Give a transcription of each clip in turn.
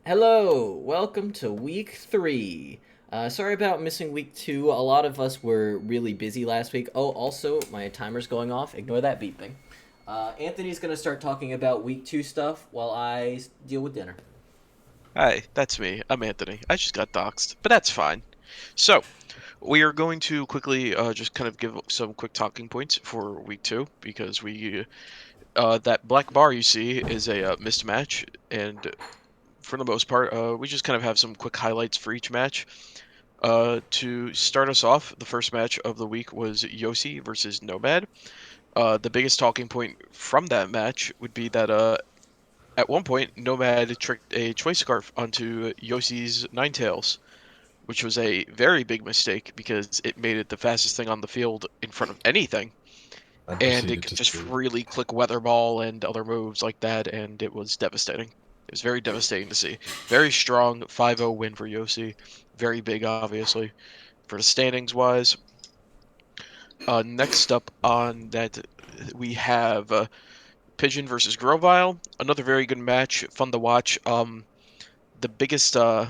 Hello, welcome to week 3. Sorry about missing week 2. A lot of us were really busy last week. Oh, also, my timer's going off. Ignore that beeping. Anthony's going to start talking about week 2 stuff while I deal with dinner. Hi, that's me. I'm Anthony. I just got doxxed, but that's fine. So, we are going to quickly just kind of give some quick talking points for week two because that black bar you see is a missed match, and for the most part, we just kind of have some quick highlights for each match. To start us off, the first match of the week was Yossi versus Nomad. The biggest talking point from that match would be that at one point, Nomad tricked a choice scarf onto Yossi's Ninetales, which was a very big mistake because it made it the fastest thing on the field in front of anything, And and it proceeded could to just steal. freely click Weather Ball and other moves like that, and it was devastating. It was very devastating to see. Very strong 5-0 win for Yossi. Very big, obviously, for the standings wise. Next up on that, we have Pigeon versus Grovile. Another very good match, fun to watch. The biggest, I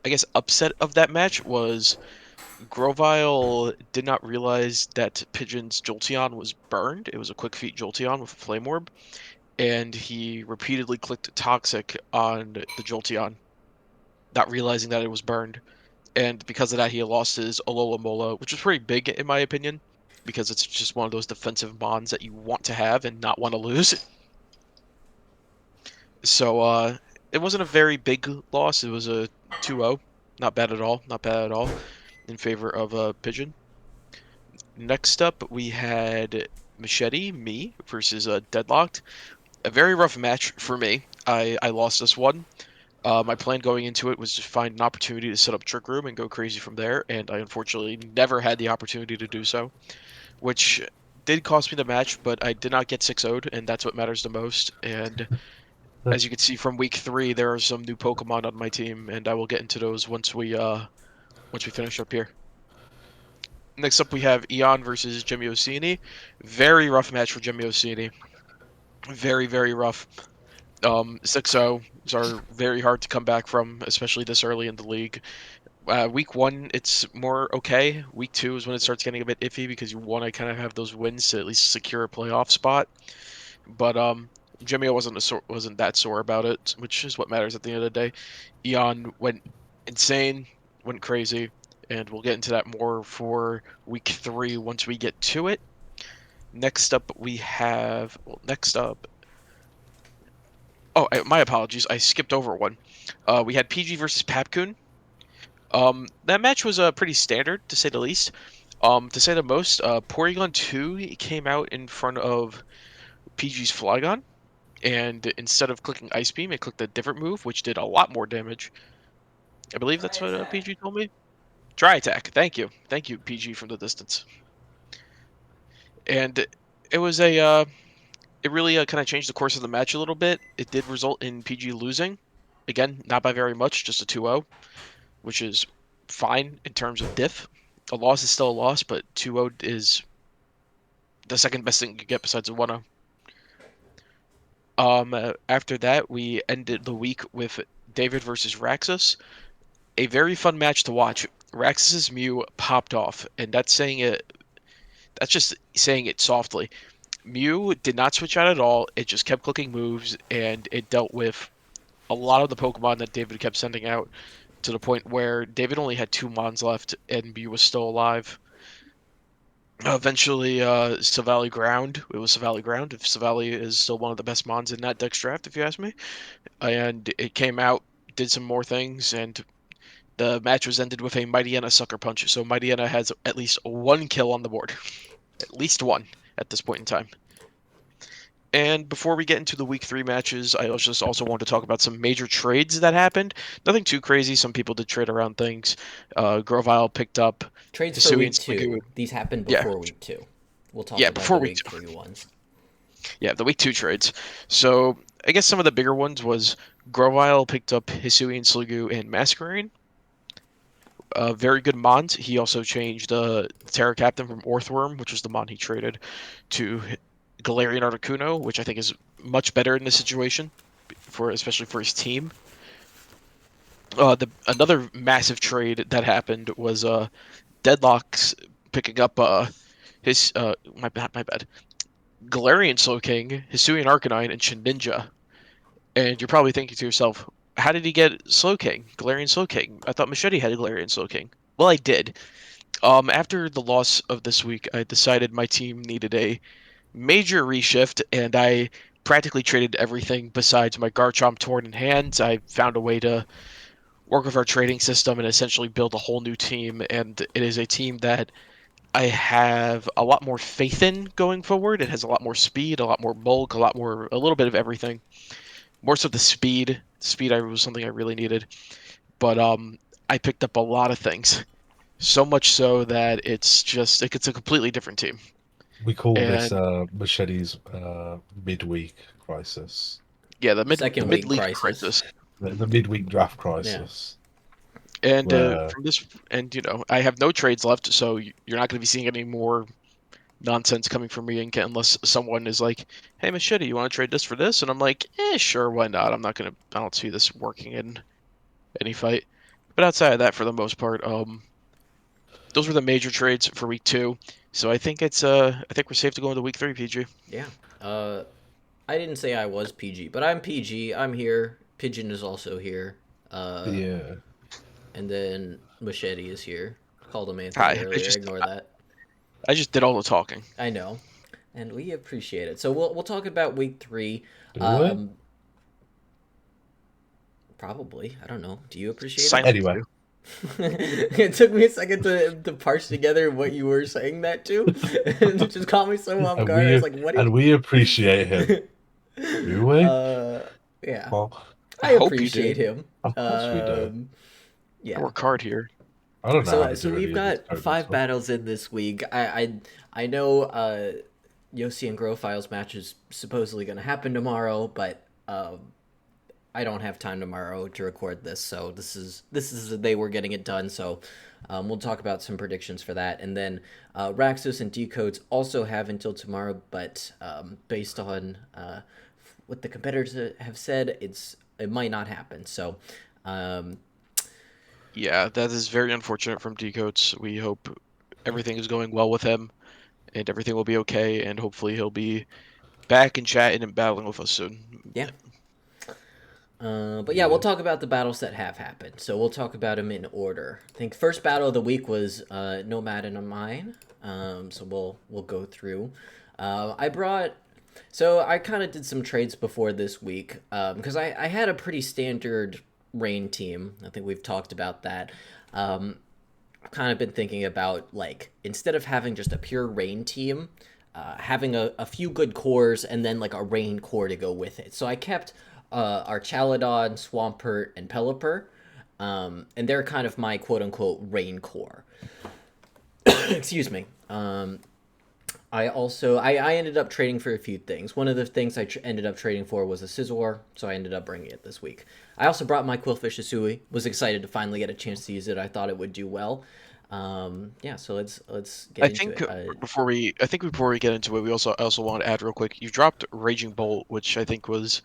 guess, upset of that match was Grovile did not realize that Pigeon's Jolteon was burned. It was a quick feat Jolteon with a Flame Orb, and he repeatedly clicked Toxic on the Jolteon, not realizing that it was burned. And because of that, he lost his Alola Mola, which was pretty big in my opinion, because it's just one of those defensive mons that you want to have and not want to lose. So it wasn't a very big loss. It was a 2-0. Not bad at all. Not bad at all in favor of Pigeon. Next up, we had Machete, me, versus Deadlocked. A very rough match for me. I lost this one. My plan going into it was to find an opportunity to set up Trick Room and go crazy from there, and I unfortunately never had the opportunity to do so, which did cost me the match, but I did not get 6-0'd, and that's what matters the most. And as you can see from week 3, there are some new Pokemon on my team, and I will get into those once we finish up here. Next up, we have Eon versus Gemiosini. Very rough match for Gemiosini. Very, very rough. 6-0 are very hard to come back from, especially this early in the league. Week 1, it's more okay. Week 2 is when it starts getting a bit iffy because you want to kind of have those wins to at least secure a playoff spot. But Gemio wasn't that sore about it, which is what matters at the end of the day. Eon went insane, went crazy, and we'll get into that more for week 3 once we get to it. Next up, we have. Well, next up. Oh, my apologies. I skipped over one. We had PG versus Papkun. That match was pretty standard, to say the least. To say the most, Porygon 2 came out in front of PG's Flygon, and instead of clicking Ice Beam, it clicked a different move, which did a lot more damage. I believe Try that's what attack. PG told me. Dry Attack. Thank you. Thank you, PG, from the distance. And it was it really kind of changed the course of the match a little bit. It did result in PG losing. Again, not by very much, just a 2-0, which is fine in terms of diff. A loss is still a loss, but 2-0 is the second best thing you get besides a 1-0. After that, we ended the week with David versus Raxus. A very fun match to watch. Raxus's Mew popped off, and that's just saying it softly. Mew did not switch out at all. It just kept clicking moves, and it dealt with a lot of the Pokemon that David kept sending out to the point where David only had 2 Mons left, and Mew was still alive. Eventually, Savali Ground. It was Savali Ground. If Savali is still one of the best Mons in that Dex draft, if you ask me. And it came out, did some more things, and the match was ended with a Mightyena Sucker Punch. So Mightyena has at least one kill on the board. At least one at this point in time. And before we get into the week 3 matches, I just also want to talk about some major trades that happened. Nothing too crazy. Some people did trade around things. Grovile picked up Trades for Hisui and week Sliggoo. 2. These happened Yeah, before week 2. We'll talk yeah, about before the week week 3 ones. Yeah, the week 2 trades. So I guess some of the bigger ones was Grovile picked up Hisui and Sliggoo and Masquerain. Very good Mont. He also changed Terra Captain from Orthworm, which was the Mon he traded, to Galarian Articuno, which I think is much better in this situation, for especially for his team. The another massive trade that happened was Deadlock's picking up his my bad Galarian Slowking, Hisuian Arcanine, and Shedinja. And you're probably thinking to yourself, how did he get Slowking, Galarian Slowking? I thought Machete had a Galarian Slowking. Well, I did. After the loss of this week, I decided my team needed a major reshift, and I practically traded everything besides my Garchomp Torn in hand. I found a way to work with our trading system and essentially build a whole new team, and it is a team that I have a lot more faith in going forward. It has a lot more speed, a lot more bulk, a little bit of everything. More so the speed. Speed was something I really needed, but I picked up a lot of things. So much so that it's a completely different team. We call this And Machete's midweek crisis, yeah, the Second mid week league crisis. crisis. the midweek draft Yeah. crisis, And where from this, and I have no trades left, so you're not going to be seeing any more nonsense coming from me unless someone is like, "Hey, Machete, you want to trade this for this?" And I'm like, sure, why not? I don't see this working in any fight. But outside of that, for the most part, those were the major trades for week 2. So I think we're safe to go into week 3, PG. Yeah. I didn't say I was PG, but I'm PG. I'm here. Pigeon is also here. Uh, yeah, and then Machete is here. Called him Anthony Hi, earlier. Ignore that. I just did all the talking. I know, and we appreciate it. So we'll talk about week 3. do it Um, Probably. I don't know. Do you appreciate it? Silently anyway. too. It took me a second to parse together what you were saying that to. It just caught me so off And guard. I was like, "What?" and we appreciate him, do we? uh, yeah, Well, I I hope you do. appreciate him. of course we do. I Yeah. work hard here. I don't know how So to do we've any of this got coding 5 stuff. battles in this week. I know Yossi and Grofile's match is supposedly going to happen tomorrow, but I don't have time tomorrow to record this, so this is the day we're getting it done. So we'll talk about some predictions for that, and then Raxus and Decodes also have until tomorrow, but based on what the competitors have said, it might not happen. So. Um, Yeah, that is very unfortunate from Decoats. We hope everything is going well with him and everything will be okay, and hopefully he'll be back and chatting and battling with us soon. yeah. But yeah, we'll Yeah. talk about the battles that have happened. So we'll talk about them in order. I think first battle of the week was Nomad and Mine. So we'll go through. I brought. So I kind of did some trades before this week because I had a pretty standard rain team. I think we've talked about that. I've kind of been thinking about like instead of having just a pure rain team, having a few good cores and then like a rain core to go with it. So I kept our Chaladon, Swampert, and Pelipper, and they're kind of my quote unquote rain core. Excuse me. I ended up trading for a few things. One of the things I ended up trading for was a Scizor, so I ended up bringing it this week. I also brought my Quillfish Hisui. Was excited to finally get a chance to use it. I thought it would do well. Yeah, so let's get I into think it. before we get into it, I also want to add real quick. You dropped Raging Bolt, which I think was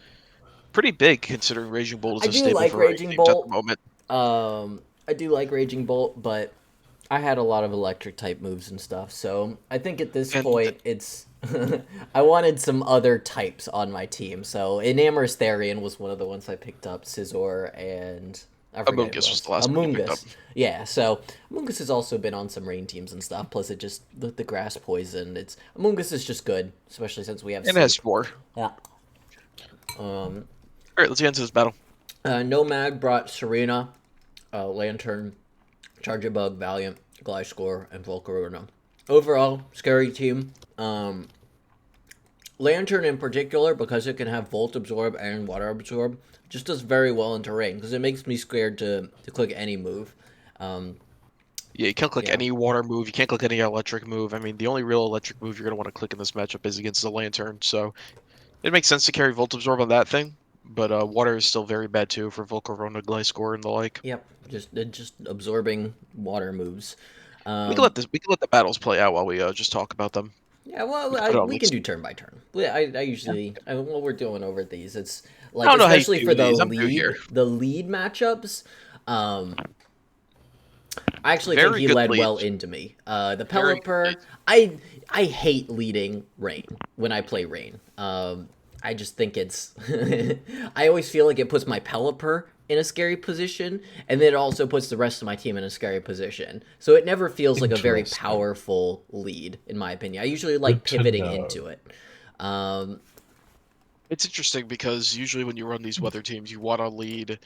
pretty big considering Raging Bolt I is a do staple like for rain Raging teams at the Bolt. moment. I do like Raging Bolt, but I had a lot of electric type moves and stuff. So I think at this And point, it's I wanted some other types on my team. So Enamorous Therian was one of the ones I picked up. Scizor and I forget who Amogus was else. the last one you picked up. Amoonguss. Yeah. So Amoonguss has also been on some rain teams and stuff. Plus, it just the grass poison. It's Amoonguss is just good, especially since we have And it has sleep. Spore. Yeah. Alright, let's get into this battle. Nomad brought Serena, Lantern, Charjabug, Valiant, Gliscor, and Volcarona. Overall, scary team. Lantern in particular, because it can have Volt Absorb and Water Absorb, just does very well in terrain, because it makes me scared to click any move. Yeah, you can't click Yeah. any water move. You can't click any electric move. I mean, the only real electric move you're going to want to click in this matchup is against the Lantern. So it makes sense to carry Volt Absorb on that thing. But water is still very bad too for Volcarona, Gliscor, and the like. Yep, just absorbing water moves. We can let the battles play out while we just talk about them. Yeah, well, We can put it on we like can do turn by turn. I usually what we're doing over these. It's I like don't know how you especially do for these. I'm new here. the lead matchups. Um, I actually think Very he good led lead. well into me. The Very good lead. Pelipper, I hate leading Rain when I play Rain. I just think it's I always feel like it puts my Pelipper in a scary position, and then it also puts the rest of my team in a scary position. So it never feels like a very Interesting. powerful lead, in my opinion. I usually like Good to pivoting know. into it. Um, It's interesting because usually when you run these weather teams, you want to lead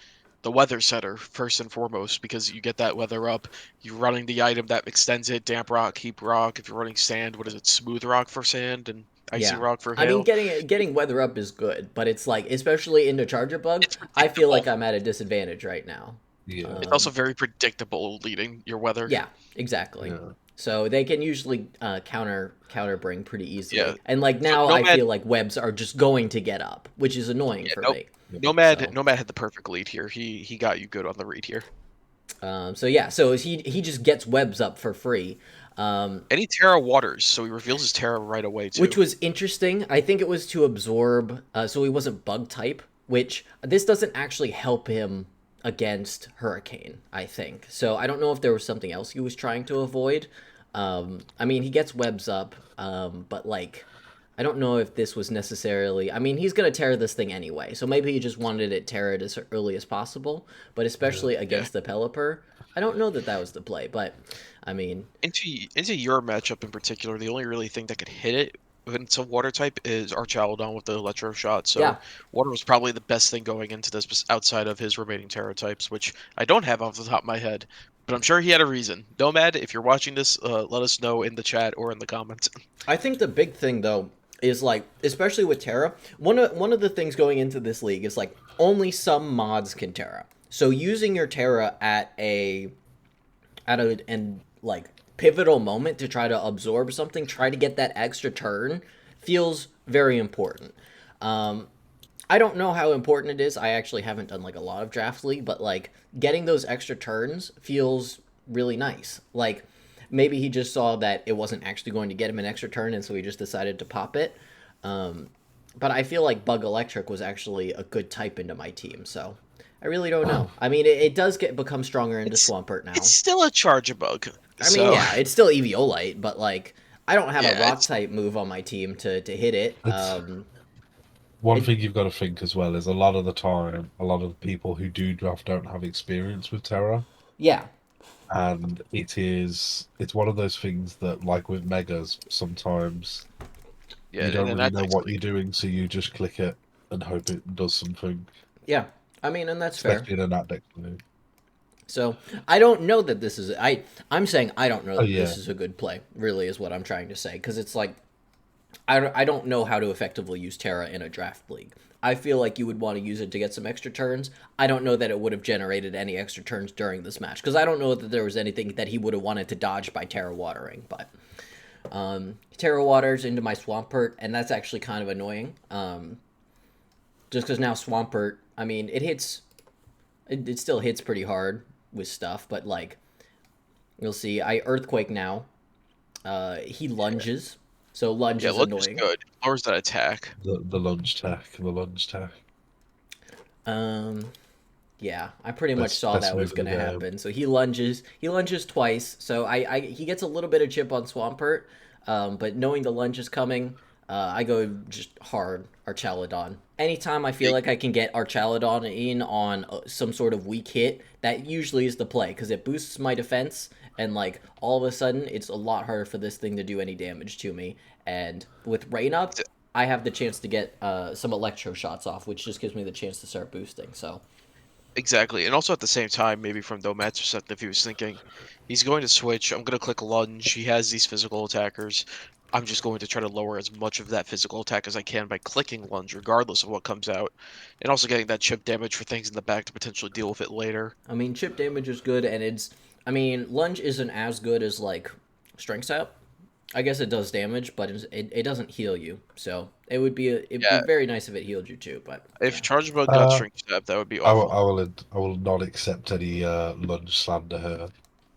the weather setter first and foremost because you get that weather up. You're running the item that extends it, damp rock, heap rock. If you're running sand, what is it? Smooth rock for sand and icy yeah. rock for I mean, hail. getting weather up is good, but it's like, especially into Charger Bug, It's I feel like predictable. I'm at a disadvantage right now. Yeah. It's also Um, very predictable leading your weather. Yeah, exactly. Yeah. So they can usually counter bring pretty Yeah. easily. And like So now I Nomad, feel like webs are just going to get up, which is annoying yeah, for no, me. Yeah. So Nomad had the perfect lead here. He got you good on the read here. so yeah, so he just gets webs up for free. Um, And he Terra waters, so he reveals his Terra right away which too. was interesting. I think it was to absorb, so he wasn't bug type, which this doesn't actually help him against Hurricane, I think. So I don't know if there was something else he was trying to avoid. I mean, he gets webs up, but like, I don't know if this was necessarily. I mean, he's gonna tear this thing anyway, so maybe he just wanted it tear it as early as possible. But Yeah. especially Yeah. against the Pelipper, I don't know that that was the play. But I mean, Into your matchup in particular, the only really thing that could hit it when it's a water type is Archaludon with the electro shot. yeah, So water was probably the best thing going into this outside of his remaining Terra types, which I don't have off the top of my head. But I'm sure he had a reason. Nomad, if you're watching this, let us know in the chat or in the comments. I think the big thing though is like, especially with Terra, one of the things going into this league is like only some mods can Terra. So using your Terra at a and like pivotal moment to try to absorb something, try to get that extra turn, feels very important. Um, I don't know how important it is. I actually haven't done like a lot of draft league, but like getting those extra turns feels really nice. Like maybe he just saw that it wasn't actually going to get him an extra turn, and so he just decided to pop it. Um, but I feel like Bug Electric was actually a good type into my team, so I really don't know. I mean, it does get become stronger into It's Swampert it's now. still a charge bug. I mean, So yeah, it's still Eviolite, but like I don't have a yeah, rock it's type move on my team to hit it. It's one It thing you've got to think as well is a lot of the time, a lot of the people who do draft don't have experience with Terra. yeah, And it's one of those things that, like with megas, sometimes yeah, you and don't then really that know takes what like you're doing, so you just click it and hope it does something, yeah. I mean, and that's fair. especially in an that deck move. So I don't know that this is I'm saying I don't know Oh that this yeah, is a good play. Really, is what I'm trying to say because it's like I don't know how to effectively use Terra in a draft league. I feel like you would want to use it to get some extra turns. I don't know that it would have generated any extra turns during this match because I don't know that there was anything that he would have wanted to dodge by Terra Watering. But Terra Waters into my Swampert, and that's actually kind of annoying. Just because now Swampert, I mean, it still hits pretty hard with stuff, but like you'll see, I Earthquake now. He lunges, so lunge yeah, is lunge is annoying. good. Lowers that attack. the lunge tack. Um, yeah, I pretty much Best saw best that was move of the gonna game. happen. So he lunges. He lunges twice. So he gets a little bit of chip on Swampert. But knowing the lunge is coming, I go just hard Archaludon. Anytime I feel Yeah, like I can get Archaludon in on some sort of weak hit, that usually is the play because it boosts my defense. And like all of a sudden, it's a lot harder for this thing to do any damage to me. And with Rain up, I have the chance to get some electro shots off, which just gives me the chance to start boosting. So exactly. And also at the same time, maybe from Nomad's perspective, he was thinking, he's going to switch. I'm going to click lunge. He has these physical attackers. I'm just going to try to lower as much of that physical attack as I can by clicking lunge, regardless of what comes out. And also getting that chip damage for things in the back to potentially deal with it later. I mean, chip damage is good, and it's. I mean, lunge isn't as good as like strength up. I guess it does damage, but it doesn't heal you. So it'd be Yeah, very nice if it healed you too. But if yeah, Charge Bug got Uh, String Step, that would be awful. I will not accept any lunge slander here.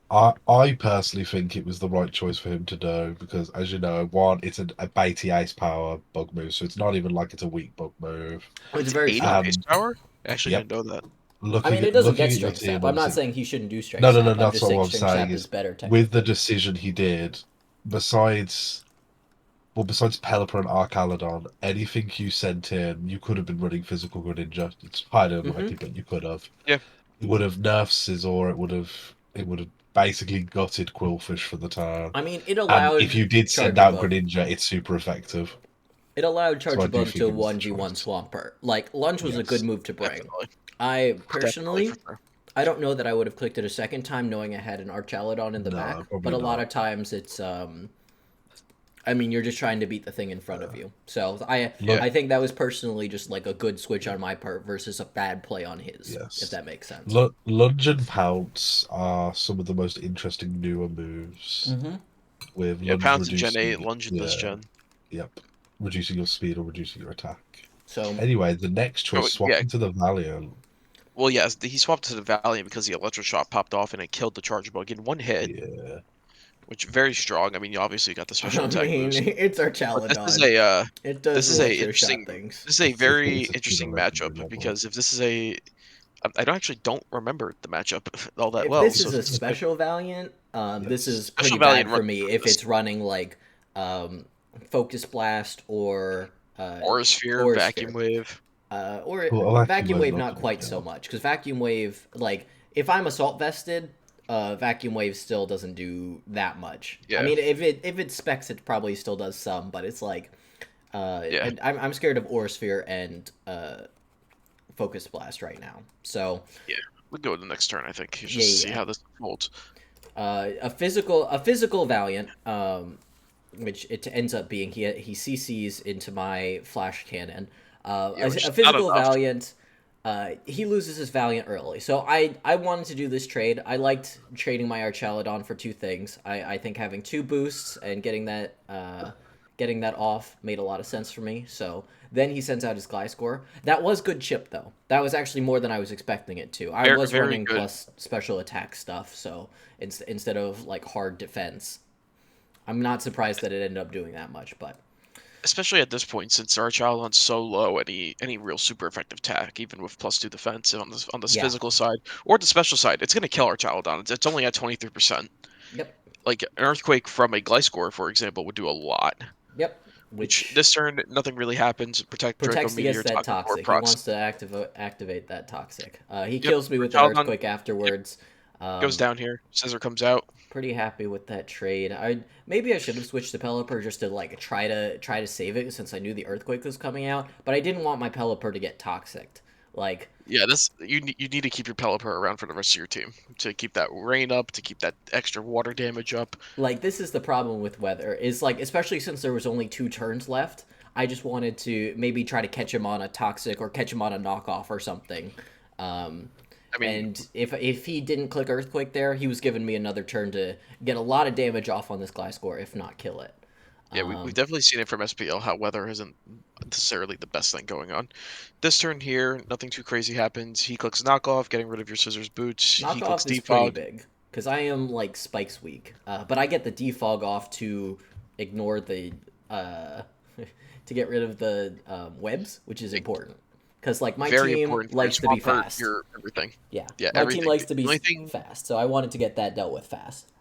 I personally think it was the right choice for him to do because, as you know, one, it's a baity ace power bug move, so it's not even like it's a weak bug move. it's It's very 80 strong. base And power? I actually yep, didn't know that. I mean, it doesn't Looking get at your strength team, sap. I'm not obviously. saying he shouldn't do strength No, no, no. sap. I'm That's just not saying what I'm strength saying. sap is Is better with the technically. decision he did, besides besides Pelipper and Arcaladon, anything you sent in, you could have been running physical Greninja. It's highly Hmm. unlikely, but you could have. Yeah. It would have nerfed Scizor. It would have basically gutted Quillfish for the turn. I mean, it And if allowed you did send out Charjabug. Greninja, it's super effective. It allowed So I do Charjabug think to it was the 1v1 choice. Swampert. Like, Lunge was a good Yes. move to bring. Definitely. I Definitely for personally, sure. I don't know that I would have clicked it a second time knowing I had an Archaludon in the back, No, but probably a lot not. of times it's I mean, you're just trying to beat the thing in front of you. So I Yeah. I think that was personally just like a good switch on my part versus a bad play on his, if Yes. that makes sense. Lunge and Pounce are some of the most interesting newer moves. Mm-hmm. With Yeah, Lunge Pounce in Gen 8, reducing, Lunge in this yeah, gen. yep, reducing your speed or reducing your attack. So Anyway, the next choice, Oh, yeah. swapping to the Valiant. Well, yes, he swapped to the Valiant because the Electroshock popped off and it killed the Charjabug in one hit, Yeah. which very strong. I mean, you obviously got the special I attack mean, boost. it's But Archaludon. It does this is a electroshock interesting things. this is a very It's a interesting legendary matchup level. because if this is a I don't actually don't remember the matchup all that If well. this So is if a this is special Valiant, this Yes. is pretty special Valiant bad for runs me. If this it's running like um, Focus Blast or Aura Sphere, Aura Vacuum Sphere. Wave. Or Well, Vacuum Vacuum Wave's Wave not not going to quite so kill. much because Vacuum Wave, like if I'm assault vested, Vacuum Wave still doesn't do that much. I Yeah, mean, if it specs, it probably still does some, but it's like yeah, and I'm scared of Aura Sphere and Focus Blast right now. So yeah. We'll go to the next turn. I think just yeah, to see yeah. how this unfolds. A physical Valiant, which it ends up being, he CCs into my Flash Cannon. Yeah, which A is not physical enough. Valiant, he loses his Valiant early. So I wanted to do this trade. I liked trading my Archaludon for two things. I think having two boosts and getting that off made a lot of sense for me. So then he sends out his Gliscor. That was good chip though. That was actually more than I was expecting it to. I Very, was very running good. plus special attack stuff, so instead of like hard defense. I'm not surprised that it ended up doing that much, but Especially at this point, since our Archaludon's so low, any real super effective attack, even with +2 defense on this yeah. physical side or the special side, it's gonna kill our Archaludon. It's only at 23%. Yep. Like an Earthquake from a Gliscor, for example, would do a lot. Yep. Which Which this turn, nothing really happens. Protect Draco protects Meteor, against that Taco Core, toxic. He procs. wants to activate that toxic. He Yep, kills me with that Archaludon, earthquake yep, afterwards. goes down here. Scissor comes out. Pretty happy with that trade. Maybe I should have switched to Pelipper just to like try to save it since I knew the earthquake was coming out, but I didn't want my Pelipper to get toxic. Like Yeah, this you need to keep your Pelipper around for the rest of your team to keep that rain up, to keep that extra water damage up. this is the problem with weather is like especially since there was only two turns left. I just wanted to maybe try to catch him on a toxic or catch him on a knockoff or something. Um, I mean, and if he didn't click earthquake there, he was giving me another turn to get a lot of damage off on this Gliscor, if not kill it. yeah, we've definitely seen it from SPL how weather isn't necessarily the best thing going on. This turn here, nothing too crazy happens. He clicks knockoff, getting rid of your scissors boots. He clicks Knockoff is pretty defog. big because I am like spikes weak, but I get the defog off to ignore the to get rid of the webs, which is important because like my Very team important for your likes to be Swampert, fast. your everything. Yeah, Yeah, my team everything. likes to The be only thing, fast, so I wanted to get that dealt with fast.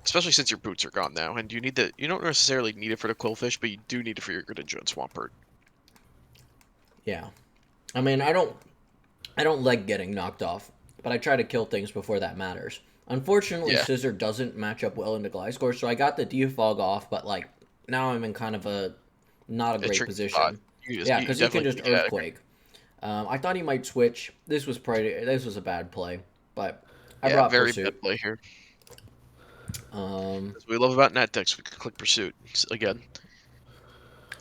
especially since your boots are gone now, and you don't necessarily need it for the Quillfish, but you do need it for your Greninja and Swampert. Yeah, I mean I don't like getting knocked off, but I try to kill things before that matters. Unfortunately, Yeah, Scissor doesn't match up well into Gliscor, so I got the defog off, but like now I'm in kind of a not a a great tricky spot. position. Yeah, You because he can definitely just yeah, earthquake. I thought he might switch. This was a bad play, but I yeah, brought very bad pursuit. play here. Um, As we love about net decks, we can click pursuit again.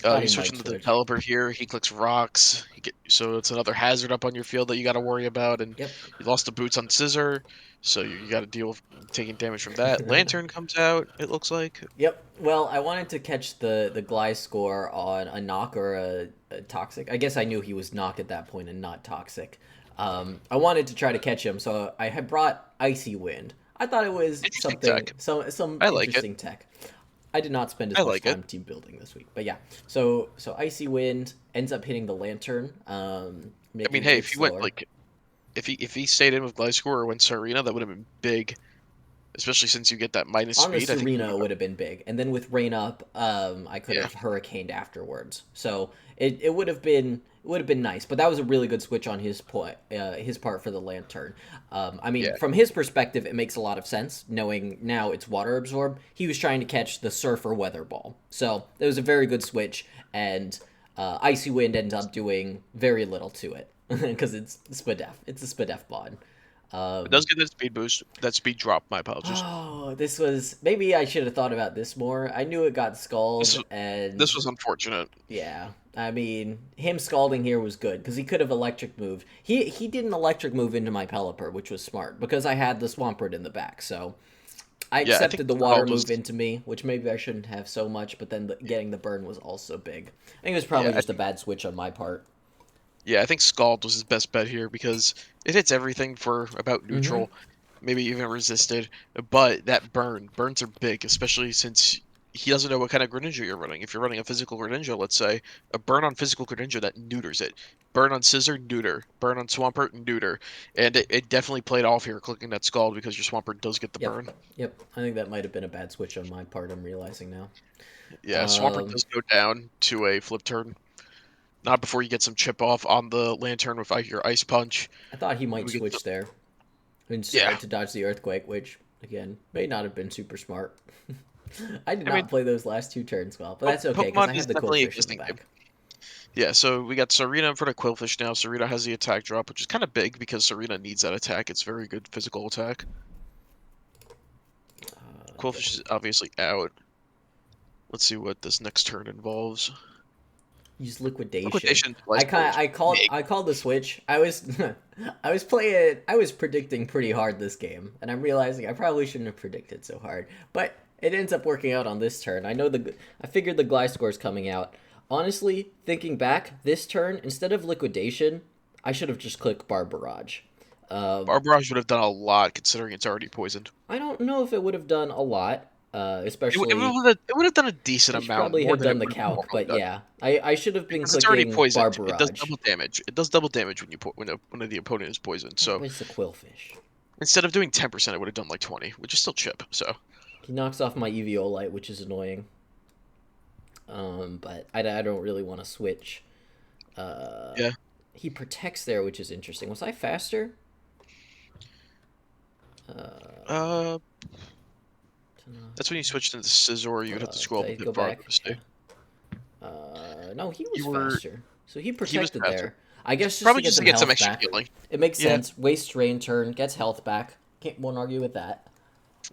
thought he You switch might into the switch. developer here. He clicks rocks. So it's another hazard up on your field that you got to worry about. And Yep. you lost the boots on scissor, so you got to deal with taking damage from that. Lantern comes out. It looks like. Yep. Well, I wanted to catch the Gliscor on a knock or a toxic. I guess I knew he was knock at that point and not toxic. I wanted to try to catch him, so I had brought Icy Wind. I thought it was Interesting tech. some I like it. interesting tech. I did not spend I as much like it. time team building this week, but yeah. So Icy Wind ends up hitting the lantern, I mean, making hey, it slower. if he stayed in with Gliscor or went Serena, that would have been big, especially since you get that minus On the speed. I think he Serena, it would have been big, and then with rain up, I could yeah, have hurricaned afterwards. So it would have been nice. But that was a really good switch on his part for the lantern. I mean, yeah. from his perspective, it makes a lot of sense knowing now it's water absorb. He was trying to catch the surfer weather ball, so it was a very good switch. And icy wind ends up doing very little to it because it's Spadef. It's a Spadef bod. It does get that speed boost, that speed drop. My apologies. Oh, this was maybe I should have thought about this more. I knew it got This scald, was and this was unfortunate. yeah, I mean him scalding here was good because he could have electric moved. He didn't electric move into my Pelipper, which was smart because I had the Swampert in the back. So I Yeah, I think accepted the water Scald was. move into me, which maybe I shouldn't have so much. But then getting the burn was also big. I think it was Yeah, probably just a bad switch on my part. I think Scald was his best bet here because it hits everything for about Mm-hmm. neutral, maybe even resisted. But that burns are big, especially since he doesn't know what kind of Greninja you're running. If you're running a physical Greninja, let's say, a burn on physical Greninja that neuters it. Burn on Scissor, neuter. Burn on Swampert, neuter. And it definitely played off here clicking that Scald because your Swampert does get the Yep. burn. Yep. I think that might have been a bad switch on my part. I'm realizing now. Yeah, Swampert Um, does go down to a flip turn. Not before you get some chip off on the Lantern with your Ice Punch. I thought he might We get switch there. yeah. To dodge the earthquake, which again may not have been super smart. I did I not mean, play those last two turns well, but that's okay because Pokemon I is had the definitely Quillfish in the existing game. back. Yeah, so we got Serena in front of Quillfish now. Serena has the attack drop, which is kind of big because Serena needs that attack. It's very good physical attack. Quillfish is obviously out. Let's see what this next turn involves. Use liquidation. Liquidation Gliscor is big. I called the switch. I was I was predicting pretty hard this game, and I'm realizing I probably shouldn't have predicted so hard. But it ends up working out on this turn. I figured the Gliscor is coming out. Honestly, thinking back, this turn instead of liquidation, I should have just clicked Bar Barrage. Barbarage would have done a lot considering it's already poisoned. I don't know if it would have done a lot, especially It would have done a decent I should amount, probably more have than it done the would have calc, normally but done. yeah, I should have been Because it's already clicking Bar poisoned. It does Barrage. double damage. It does double damage when when the opponent is poisoned. Yeah, So but it's a Quillfish. instead of doing 10%, it would have done like 20, which is still chip. So He knocks off my Eviolite, which is annoying. But I don't really want to switch. yeah. He protects there, which is interesting. Was I faster? Uh, that's when you switched into Scizor. You'd have to scroll Did up I a go bit farther back? to see. No, he was You were faster. So he he was protected faster. there. I guess just to Probably get just to some get some health extra back. healing. It makes Yeah, sense. Waste rain turn, gets health back. Won't argue with that.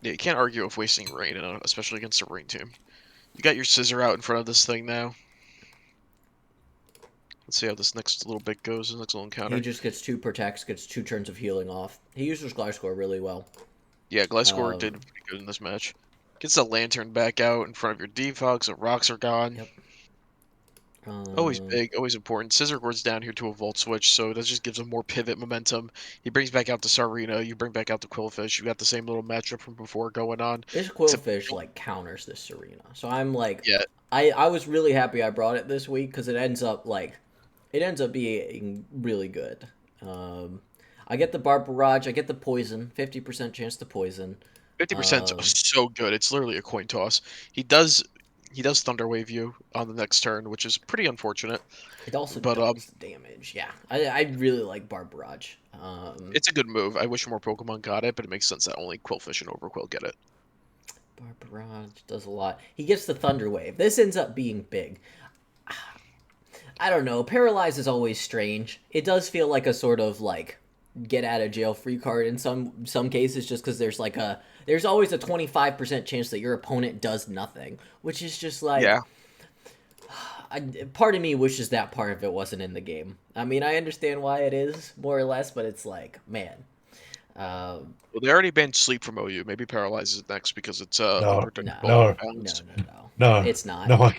yeah. You can't argue with wasting rain, especially against a rain team. You got your Scissor out in front of this thing now. Let's see how this next little bit goes. This next little He encounter. just gets two protects, gets two turns of healing off. He uses Gliscor really well. Yeah, Gliscor did Um, pretty good in this match. Gets the Lantern back out in front of your Defog, so rocks are gone. yep. Always Um, big, always important. Scissor Gord's down here to a Volt Switch, so that just gives him more pivot momentum. He brings back out the Sarina, you bring back out the Quillfish. You got the same little matchup from before going on. this Except, Quillfish like counters this Serena, so I'm like, yeah, I was really happy I brought it this week because it ends up being really good. Um, I get the Barb Barrage, I get the poison, 50% chance to poison. 50% Um, so good. It's literally a coin toss. He does he does Thunder Wave you on the next turn, which is pretty unfortunate. it also But doubles the damage. Yeah, I really like Barb Barrage. it's a good move. I wish more Pokemon got it, but it makes sense that only Quillfish and Overquill get it. Barb Barrage does a lot. He gets the Thunder Wave. This ends up being big. I don't know. Paralyze is always strange. It does feel like a sort of like get out of jail free card in some cases, just because there's always a 25% chance that your opponent does nothing, which is just like Yeah. part of me wishes that part of it wasn't in the game. I mean, I understand why it is more or less, but it's like, man. Well, they already banned Sleep from OU. Maybe Paralyze is next because it's No, No, unpredictable and no, no, unbalanced. no, no. no, It's not. no,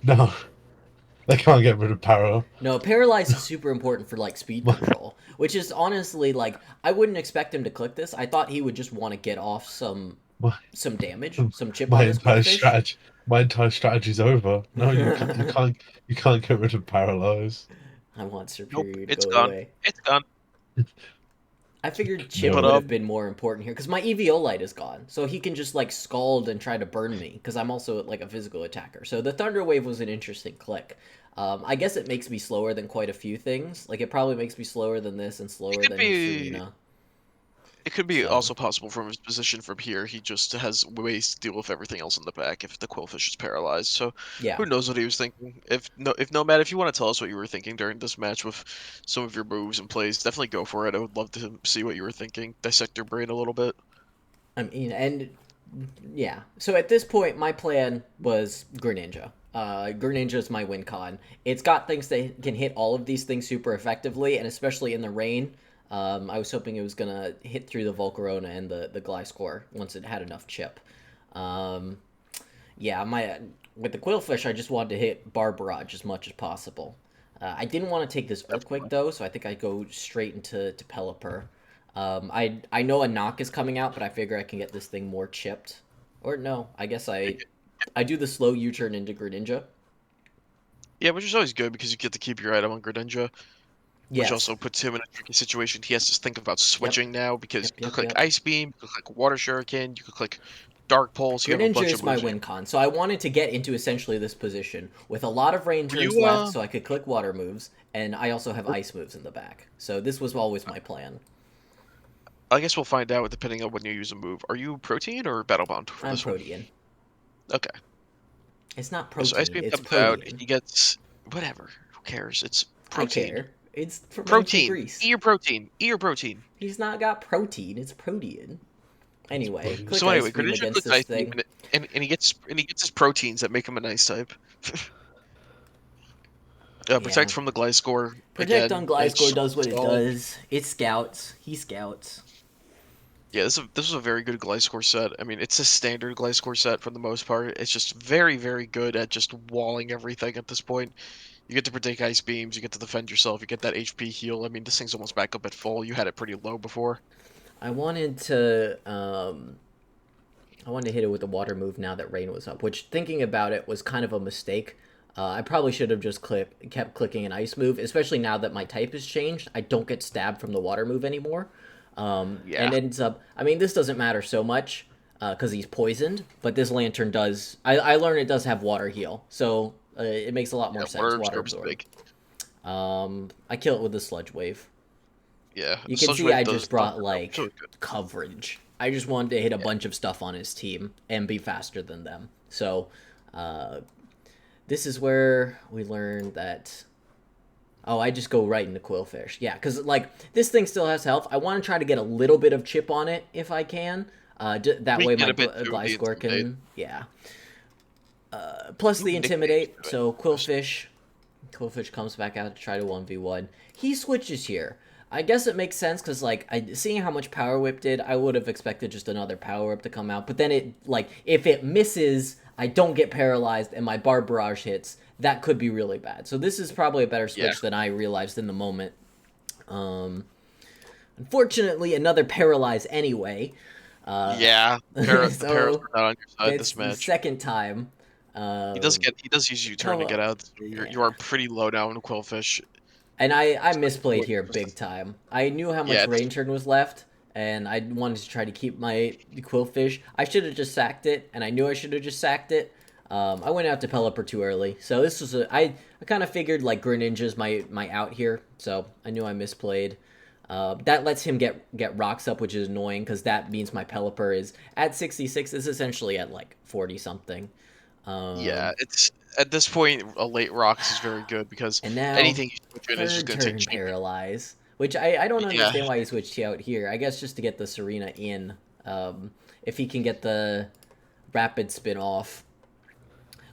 no. They can't get rid of Paro. No, paralyze is super important for like speed control, which is honestly like I wouldn't expect him to click this. I thought he would just want to get off My, some damage, some chip my on this entire Quillfish. strategy, my entire strategy's over. No, you can't get rid of Paralyze. I want Nope, Superior to it's go gone. away. It's gone. I figured Chip But No. would have been more important here because my EVO light is gone, so he can just like scald and try to burn me because I'm also like a physical attacker. So the Thunder Wave was an interesting click. I guess it makes me slower than quite a few things. Like it probably makes me slower than this and it slower could than his be Serena. it could be So also possible from his position from here. He just has ways to deal with everything else in the back if the Quillfish is paralyzed. So yeah, who knows what he was thinking? If Nomad, if you want to tell us what you were thinking during this match with some of your moves and plays, definitely go for it. I would love to see what you were thinking. Dissect your brain a little bit. I mean, and yeah. So at this point, my plan was Greninja. Greninja is my win con. It's got things that can hit all of these things super effectively, and especially in the rain. I was hoping it was gonna hit through the Volcarona and the Gliscor once it had enough chip. Um, yeah, my with the Quillfish, I just wanted to hit Bar Barrage as much as possible. I didn't want to take this Earthquake though, so I think I go straight into Pelipper. I know a knock is coming out, but I figure I can get this thing more chipped. Or no, I guess I do the slow U-turn into Greninja. Yeah, which is always good because you get to keep your item on Greninja, which Yes. also puts him in a tricky situation. He has to think about Yep. switching now because Yep. you could Yep. click Yep. Ice Beam, you could click Water Shuriken, you could click Dark Pulse. You have a Greninja bunch is of my moves. win con, so I wanted to get into essentially this position with a lot of rain Were turns you left, so I could click water moves, and I also have ice moves in the back. So this was always my plan. I guess we'll find out depending on when you use a move. Are you Protein or Battle Bond for I'm this one? Protean. Okay. It's not Yeah, so Ice protein, Beam it's comes out, Protean. he gets whatever. Who cares? It's I Protein. care. It's fermented Protein. Eat grease. your protein. Eat your protein. He's not got protein, it's Protean. It's Anyway, bloody. click So Ice anyway, Beam Greninja against clicks this Ice Beam thing. and he gets his proteins that make him a nice type. Yeah. Protect from the Gliscor Protect on again. Gliscor It's does what it solid. does. It scouts. He scouts. Yeah, this is a very good Gliscor set. I mean, it's a standard Gliscor set for the most part. It's just very, very good at just walling everything at this point. You get to protect ice beams, you get to defend yourself, you get that HP heal. I mean, this thing's almost back up at full. You had it pretty low before. I wanted to I wanted to hit it with a water move now that rain was up, which thinking about it was kind of a mistake. I probably should have just kept clicking an ice move, especially now that my type has changed. I don't get stabbed from the water move anymore. Yeah, And ends up, I mean, this doesn't matter so much because he's poisoned, but this lantern does. I learned it does have water heal, so it makes a lot more yeah, sense. water Water absorbs absorb. big. I kill it with the sludge wave. Yeah, You can Sludge see Wave I does just does brought it's really like good. coverage. I just wanted to hit a Yeah, bunch of stuff on his team and be faster than them. So, this is where we learn that. Oh, I just go right into Quillfish. Yeah, because like this thing still has health. I want to try to get a little bit of chip on it if I can. That we way can get my a bit too the Gliscor intimidate. can. Yeah. Plus New the nicknames intimidate. to it. So Quillfish comes back out to try to 1v1. He switches here. I guess it makes sense because, like, seeing how much Power Whip did, I would have expected just another Power Whip to come out. But then it, like, if it misses, I don't get paralyzed and my Bar Barrage hits. That could be really bad. So this is probably a better Yeah, switch than I realized in the moment. Um, Unfortunately, another Paralyze anyway. Uh, yeah. The Paras so were not on your side that's this the match. second time. He does use U-turn Come to get on. out. So you are Yeah. pretty low down with Quillfish. And I So misplayed here big time. I knew how yeah, much rain turn was left, and I wanted to try to keep my Quillfish. I should have just sacked it, and I knew I should have just sacked it. I went out to Pelipper too early, so this was I kind of figured like Greninja's my out here, so I knew I misplayed. That lets him get rocks up, which is annoying because that means my Pelipper is at 66. Is essentially at like 40 something. yeah. Um, It's at this point a late rocks is very good because And now, anything you switch in is just third going to take turn cheap. paralyze, which I don't Yeah, understand why he switched out here. I guess just to get the Serena in. If he can get the rapid spin off.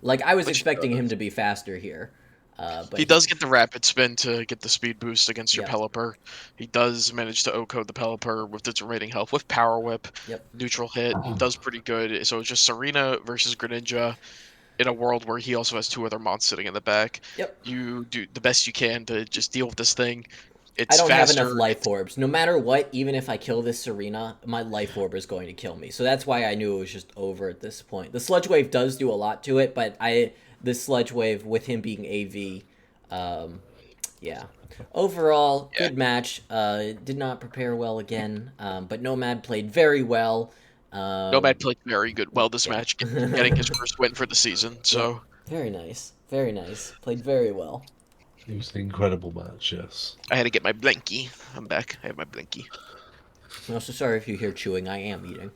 Like, I was which he expecting him does. to be faster here. But He does get the rapid spin to get the speed boost against your yep, Pelipper. He does manage to O-code the Pelipper with its rating health with Power Whip, yep, neutral hit. He does pretty good. So it's just Serena versus Greninja in a world where he also has two other mons sitting in the back. yep. You do the best you can to just deal with this thing. I It's don't have enough faster. life orbs. No matter what, even if I kill this Serena, my life orb is going to kill me. So that's why I knew it was just over at this point. The Sludge Wave does do a lot to it, but the Sludge Wave with him being AV, yeah. Overall, Yeah, good match. Did not prepare well again, but Nomad played very well. Nomad Um, played very good. Well, this yeah. match, getting his first win for the season. Yep. So Very nice. Very nice. Played very well. It was an incredible match, yes. I had to get my blinky. I'm back. I have my blinky. I'm also sorry if you hear chewing. I am eating.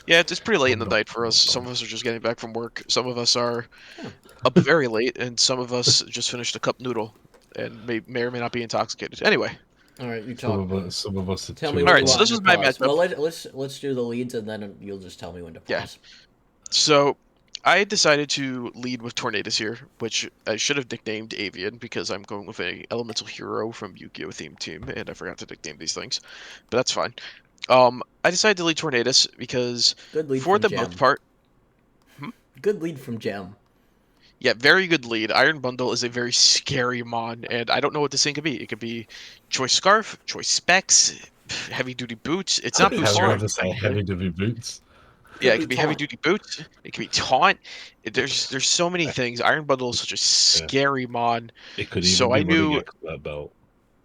Yeah, it's pretty late in I'm the not. night for us. Some of us are just getting back from work. Some of us are Oh. up very late, and some of us just finished a cup noodle and may or may not be intoxicated. Anyway, All right, you Some talk. of us, some of us are Tell me too when all you right. So want this me advanced. to was my pause. matchup. Well, let's do the leads, and then you'll just tell me when to Yeah. pause. So I decided to lead with Tornadus here, which I should have nicknamed Avian because I'm going with a elemental hero from Yu-Gi-Oh! Theme team, and I forgot to nickname these things, but that's fine. I decided to lead Tornadus because Good lead for from the most Gem. part, hmm? Good lead from Gem. Yeah, very good lead. Iron Bundle is a very scary mon, and I don't know what this thing could be. It could be choice scarf, choice specs, heavy duty boots. It's Could not be I was boosted or about taunt. to anything, say thankfully. heavy duty boots. Yeah, Could it be could be heavy taunt. duty boots. It could be taunt. There's so many things. Iron Bundle is such a Yeah. scary mon. It could even So be I running knew, a combat belt.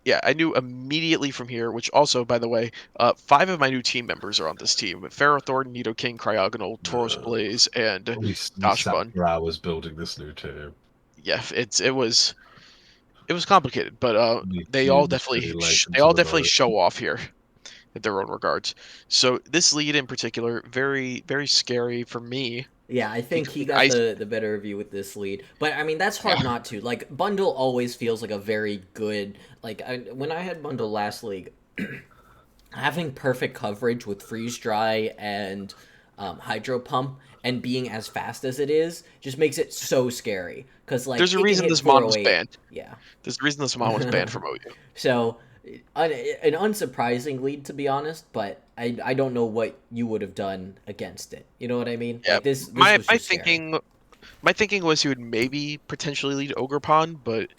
yeah, I knew immediately from here. Which also, by the way, five of my new team members are on this team: Ferrothorn, Nidoking, Cryogonal, Tauros Uh, Blaze, and we sat Dashbun. for hours building this new team. Yeah, it was complicated, but The team was pretty late they into all the definitely night. show off here in their own regards. So this lead in particular, very scary for me Yeah, I think because he got the better of you with this lead. But I mean, that's hard yeah, not to. Like Bundle always feels like a very good when I had Bundle last league, having perfect coverage with freeze dry and hydro pump and being as fast as it is just makes it so scary because like there's a it can reason hit this mon was 408. banned. Yeah. There's a reason this mon was banned from OU. So an unsurprising lead to be honest, but I don't know what you would have done against it. You know what I mean? Yeah, Like this my was my just scary. thinking my thinking was he would maybe potentially lead Ogerpon, but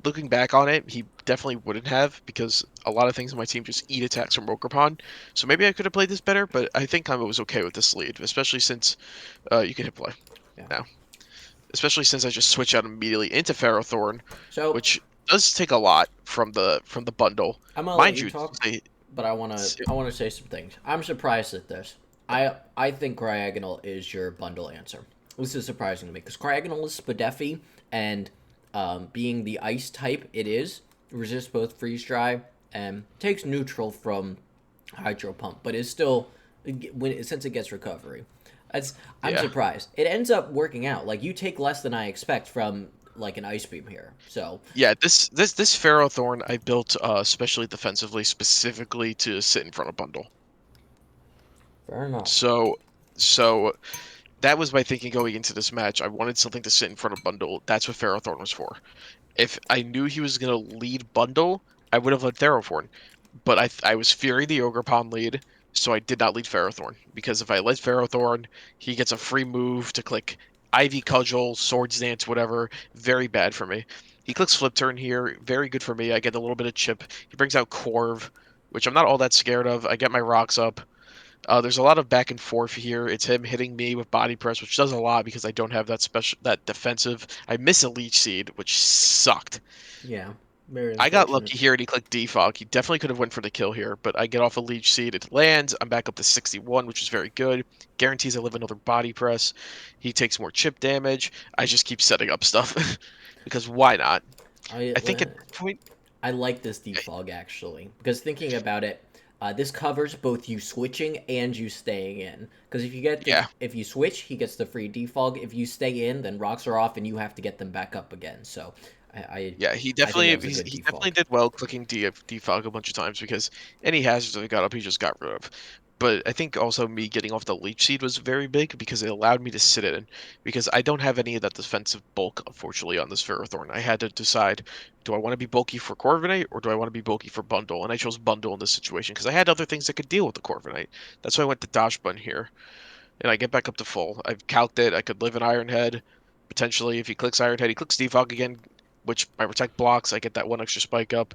looking back on it, he definitely wouldn't have because a lot of things in my team just eat attacks from Ogerpon. So maybe I could have played this better, but I think I was okay with this lead, especially since you can hit play Yeah. now. Especially since I just switch out immediately into Ferrothorn, So which does take a lot from the bundle. I'm gonna let Mind you you, talk, they, but I wanna say some things. I'm surprised at this. I think Cryogonal is your bundle answer. This is surprising to me because Cryogonal is Spadeffi, and being the ice type, it is resists both freeze dry and takes neutral from hydro pump, but is still since it gets recovery. I'm yeah. surprised. It ends up working out. Like you take less than I expect from like an ice beam here. So Yeah, this Ferrothorn I built especially defensively, specifically to sit in front of bundle. fair enough. So so that was my thinking going into this match. I wanted something to sit in front of bundle. That's what Ferrothorn was for. If I knew he was gonna lead bundle, I would have led Ferrothorn. But I was fearing the Ogerpon lead, so I did not lead Ferrothorn. Because if I led Ferrothorn, he gets a free move to click Ivy Cudgel, Swords Dance, whatever. Very bad for me. He clicks Flip Turn here. Very good for me. I get a little bit of chip. He brings out Corv, which I'm not all that scared of. I get my rocks up. There's a lot of back and forth here. It's him hitting me with body press, which does a lot because I don't have that defensive. I miss a leech seed, which sucked. Yeah, very I got unfortunate. lucky here and he clicked defog. He definitely could have went for the kill here, but I get off a leech seed. It lands. I'm back up to 61, which is very good. Guarantees I live another body press. He takes more chip damage. I just keep setting up stuff because why not? I I think at this point, I like this defog actually because thinking about it, this covers both you switching and you staying in. Because yeah, if you switch, he gets the free defog. If you stay in, then rocks are off and you have to get them back up again. So I yeah, he I think definitely that was a good he definitely defog. did well clicking defog a bunch of times because any hazards that he got up, he just got rid of. But I think also me getting off the leech seed was very big because it allowed me to sit in because I don't have any of that defensive bulk unfortunately on this Ferrothorn. I had to decide, do I want to be bulky for Corviknight or do I want to be bulky for Bundle? And I chose Bundle in this situation because I had other things that could deal with the Corviknight. That's why I went to Dashbun here. And I get back up to full. I've calced it. I could live in Iron Head. Potentially, if he clicks Iron Head, he clicks Defog again, which my Protect blocks. I get that one extra spike up.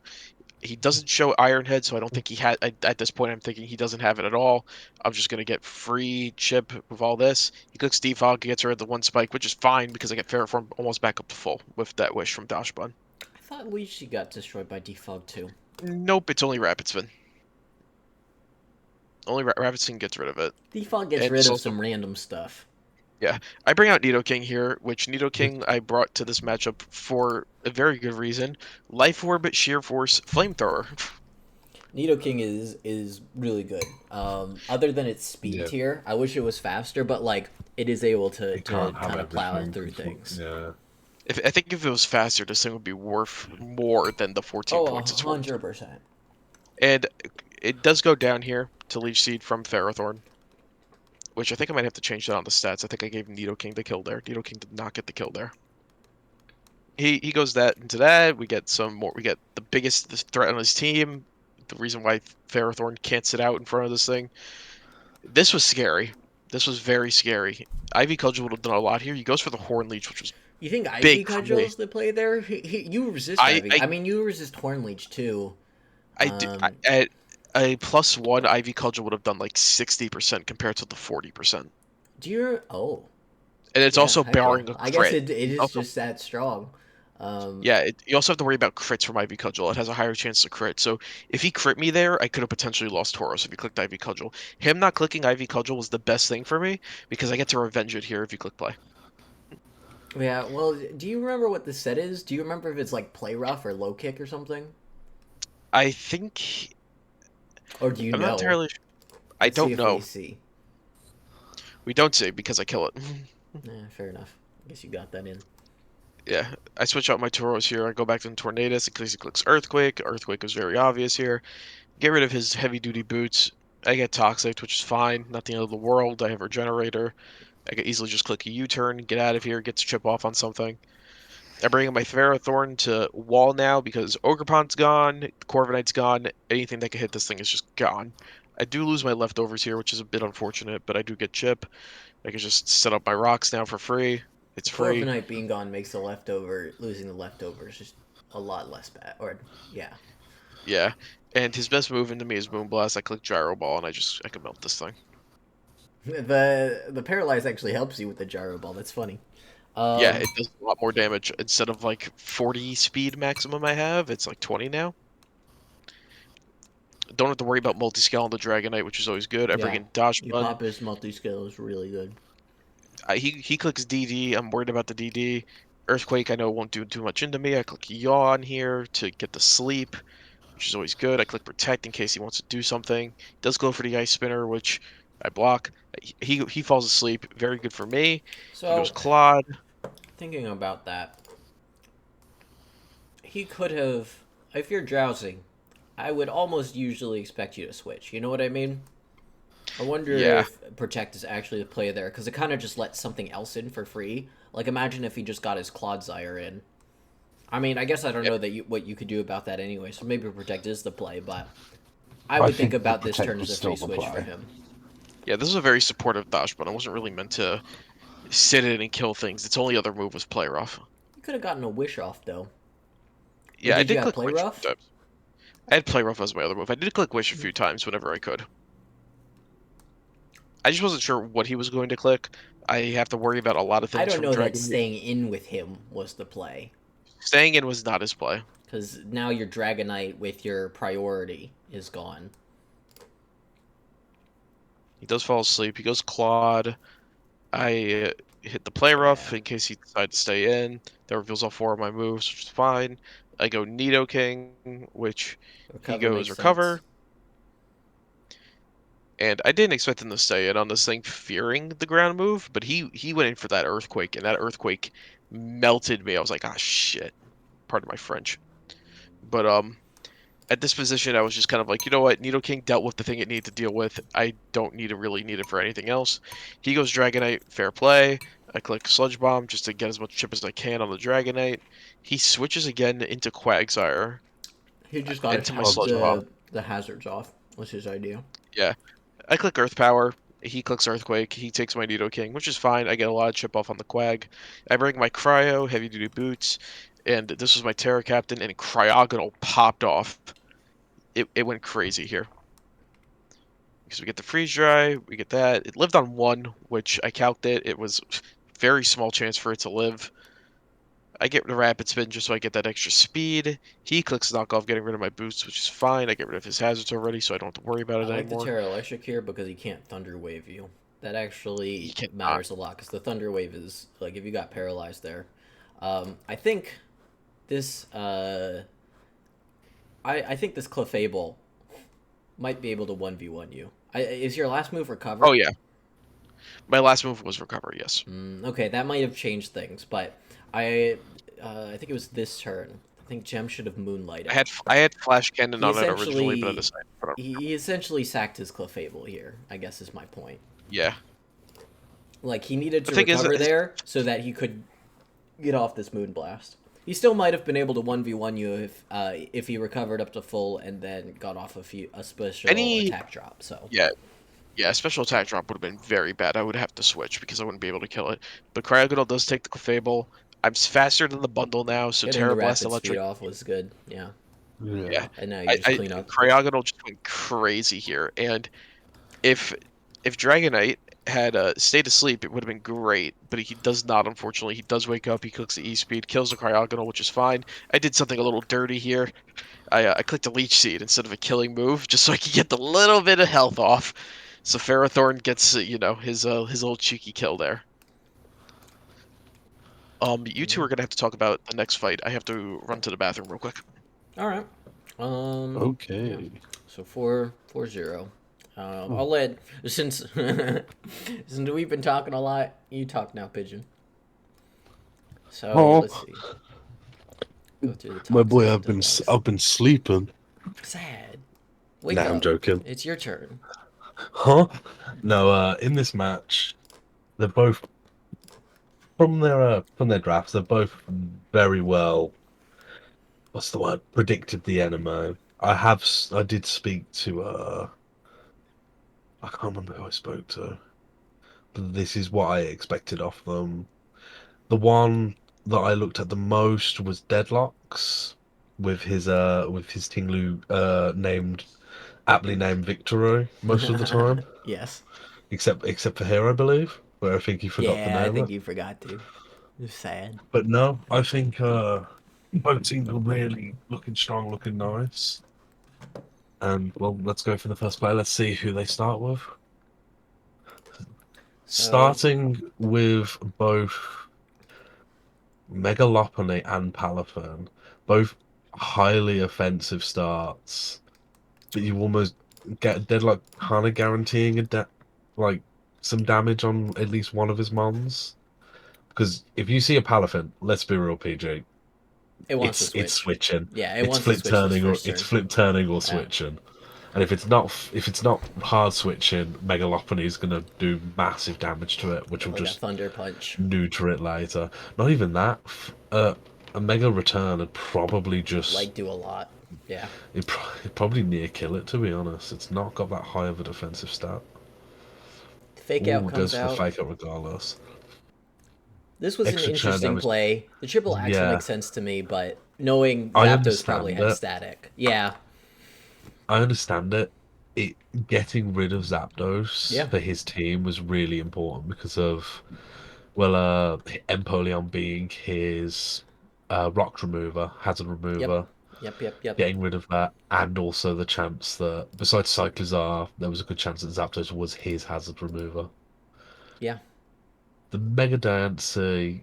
He doesn't show Iron Head, so I don't think he had. At this point, I'm thinking he doesn't have it at all. I'm just gonna get free chip with all this. He clicks Defog, he gets rid of the one spike, which is fine because I get Ferroform almost back up to full with that wish from Dashbun. thought Leech got destroyed by defog too. Nope, it's only Rapid Spin. Only Rapid Spin gets rid of it. Defog gets And rid it's of also, some random stuff. yeah. I bring out Nidoking here, which Nidoking I brought to this matchup for a very good reason. Life Orb, Sheer Force, Flamethrower. Nidoking is really good. Other than its speed Yeah, tier, I wish it was faster, but like it is able to it can't have kind of plow everything. through things. Yeah, I think if it was faster, this thing would be worth more than the 14 Oh, points it's worth. 100%. And it does go down here to Leech Seed from Ferrothorn, which I think I might have to change that on the stats. I think I gave Nidoking the kill there. Nidoking did not get the kill there. He goes that into that. We get some more. We get the biggest threat on his team. The reason why Ferrothorn can't sit out in front of this thing. This was scary. This was very scary. Ivy Cudgel would have done a lot here. He goes for the Horn Leech, which was You think Ivy big for me. Cudgel's the play there? You resist I Ivy. I I mean, you resist Horn Leech too. I, do, I Um, at a +1 Ivy Cudgel would have done like 60% compared to the 40%. do you? Oh, And it's yeah, also heck yeah. barring a I guess crit. it It's is also just that strong. Um, Yeah, you also have to worry about crits from Ivy Cudgel. It has a higher chance to crit. So if he crit me there, I could have potentially lost Tauros if he clicked Ivy Cudgel. Him not clicking Ivy Cudgel was the best thing for me because I get to revenge it here if you click play. yeah. Well, do you remember what the set is? Do you remember if it's like play rough or low kick or something? I think Or do you I'm not know? entirely. I Let's see don't if we know. see. We don't say because I kill it. Fair enough. I guess you got that in. Yeah, I switch out my Tauros here. I go back to the Tornadus. He clicks Earthquake. Earthquake is very obvious here. Get rid of his heavy duty boots. I get Toxic, which is fine. Not the end of the world. I have Regenerator. I could easily just click a U-turn, get out of here, get to chip off on something. I bring in my Ferrothorn to wall now because Ogerpont's gone, Corviknight's gone. Anything that can hit this thing is just gone. I do lose my leftovers here, which is a bit unfortunate, but I do get chip. I can just set up my rocks now for free. It's free. Corviknight being gone makes losing the leftovers just a lot less bad. Or yeah, Yeah. And his best move into me is Moonblast. I click Gyro Ball and I can melt this thing. the paralyze actually helps you with the gyro ball. That's funny. Yeah, Um, it does a lot more damage. Instead of like 40 speed maximum I have, it's like 20 now. Don't have to worry about multi-scale on the Dragonite, which is always good. I bring yeah, in Dodge you Bun. pop his multi skill is really good. He clicks DD. I'm worried about the DD. Earthquake I know won't do too much into me. I click Yawn here to get the sleep, which is always good. I click Protect in case he wants to do something. He does go for the Ice Spinner, which I block. He falls asleep. Very good for me. He goes So Claude. thinking about that, he could have. If you're drowsing, I would almost usually expect you to switch. You know what I mean? I wonder Yeah. if Protect is actually the play there because it kind of just lets something else in for free. Like imagine if he just got his Clodsire in. I mean, I guess I don't Yeah. know what you could do about that anyway. So maybe Protect is the play, but I I would think think the about this protect turn as was a still free the switch for play. him. Yeah, this is a very supportive Dodge Bun. I wasn't really meant to sit in and kill things. Its only other move was Play Rough. You could have gotten a wish off though. Or Yeah, I did you did have click play Wish a few rough? times. I had Play Rough as my other move. I did click Wish a few times whenever I could. I just wasn't sure what he was going to click. I have to worry about a lot of I things don't from know that Dragon. staying in with him was the play Staying in was not his play. because now your Dragonite with your priority is gone. He does fall asleep. He goes Claude. I hit the Play Rough Yeah, in case he decides to stay in. That reveals all four of my moves, which is fine. I go Nidoking, which he recover goes makes sense. Recover. And I didn't expect him to stay in on this thing fearing the ground move, but he went in for that Earthquake, and that Earthquake melted me. I was like, ah, shit. Pardon my French. But at this position, I was just kind of like, you know what? Nidoking dealt with the thing it needed to deal with. I don't really need it for anything else. He goes Dragonite, fair play. I click Sludge Bomb just to get as much chip as I can on the Dragonite. He switches again into Quagsire, He just got into my Oh, Sludge Bomb. the hazards off. Was his idea? Yeah, I click Earth Power. He clicks Earthquake. He takes my Nidoking, which is fine. I get a lot of chip off on the Quag. I bring my Cryo, Heavy Duty Boots, and this was my Terra Captain, and Cryogonal popped off. It went crazy here. Because we get the freeze dry, we get that. It lived on one, which I calced it. It was very small chance for it to live. I get the rapid spin just so I get that extra speed. He clicks knock off, getting rid of my boost, which is fine. I get rid of his hazards already, so I don't have to worry about I it like the anymore. Terra Electric here because he can't Thunder Wave you. That He actually cannot. matters a lot because the Thunder Wave is like if you got paralyzed there. I think this I think this Clefable might be able to 1v1 you. Is your last move Oh recover? yeah, my last move was recover. Yes, Okay, that might have changed things, but I I think it was this turn. I think Gem should have I moonlighted. had I had flash cannon He on it originally, but I essentially decided to put on he recover. essentially sacked his Clefable here, I guess is my point. Yeah, Like he needed the to thing is, recover there so that he could get off this Moonblast. He still might have been able to 1v1 you if he recovered up to full and then got off a special any attack drop. So yeah. Yeah, special attack drop would have been very bad. I would have to switch because I wouldn't be able to kill it. But Cryogonal does take the Clefable. I'm faster than the bundle now, so getting the Terra Blast rapid speed Electric. off was good. Yeah, Yeah, Yeah. and now you just clean up. Cryogonal just went crazy here. And if if Dragonite had stayed asleep, it would have been great. But he does not, unfortunately. He does wake up. He clicks the E speed, kills the Cryogonal, which is fine. I did something a little dirty here. I clicked a Leech Seed instead of a killing move, just so I could get the little bit of health off. So Ferrothorn gets his little cheeky kill there. You two are gonna have to talk about the next fight. I have to run to the bathroom real quick. All right. Yeah. Okay. So 4-0. Hmm. I'll let since we've been talking a lot. You talk now, Pigeon. So Oh, let's see. Go through the my top boy, six defense. I've been sleeping. Sad. Wake Nah, I'm up. joking. It's your turn. Huh? No, in this match, they're both from their drafts. They're both very well. What's the word? Predicted the enemy. I did speak to I can't remember who I spoke to. But this is what I expected of them. The one that I looked at the most was Deadlocks with his Tinglu aptly named Victory most of the time. Yes. Except for here, I believe, where I think he forgot to Yeah, I name think it. you forgot to. It's sad. But no, I think both teams are really looking strong, looking nice. And well, let's go for the first play. Let's see who they start with. So Starting with both Megalopony and Palafin, both highly offensive starts, but you almost get Deadlock kind of guaranteeing like some damage on at least one of his mons. Because if you see a Palafin, let's be real, PG, it wants to it's switch. switching, Yeah, it wants to switch this first turn. flip turning or Yeah. switching. And if it's not hard switching, Megalopony is going to do massive damage to it, which Get will like a just thunder punch. neuter it later. Not even that. A Mega Return would probably just Like do a lot. Yeah. it'd probably near kill it. To be honest, it's not got that high of a defensive stat. Fake out Ooh, comes goes for the out. fake out regardless. This was an Extra churn interesting damage. play. The triple axle Yeah, makes sense to me, but knowing I Zapdos probably understand had it. static. Yeah. I understand it. It getting rid of Zapdos Yeah. for his team was really important because of well, Empoleon being his rock remover, hazard Yep. remover, Yep. Yep. Yep. getting rid of that, and also the chance that besides Cyclizar, there was a good chance that Zapdos was his hazard remover. Yeah. The Mega Diancie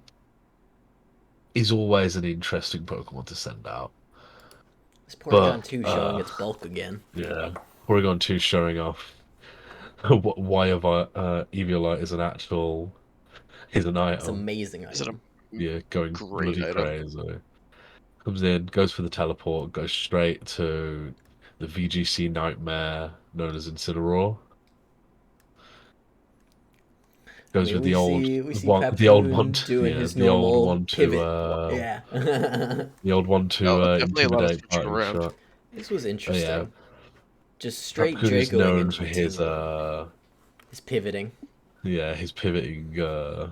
is always an interesting Pokemon to send out, This but Porygon 2 showing its bulk again. yeah, Porygon 2 showing off why Eviolite is an actual is an It's item. an amazing Is it item. a Yeah, going great bloody item? crazy. Comes in, goes for the teleport, goes straight to the VGC nightmare known as Incineroar. I Goes mean, with we see the old one, Paptoon doing yeah, his normal pivot. Yeah. the old one No, to definitely a lot of intimidate switching party around. shot. This was Oh yeah, interesting. Just straight Papcoon is Dracoing known into for Incineroar. His pivoting. his pivoting.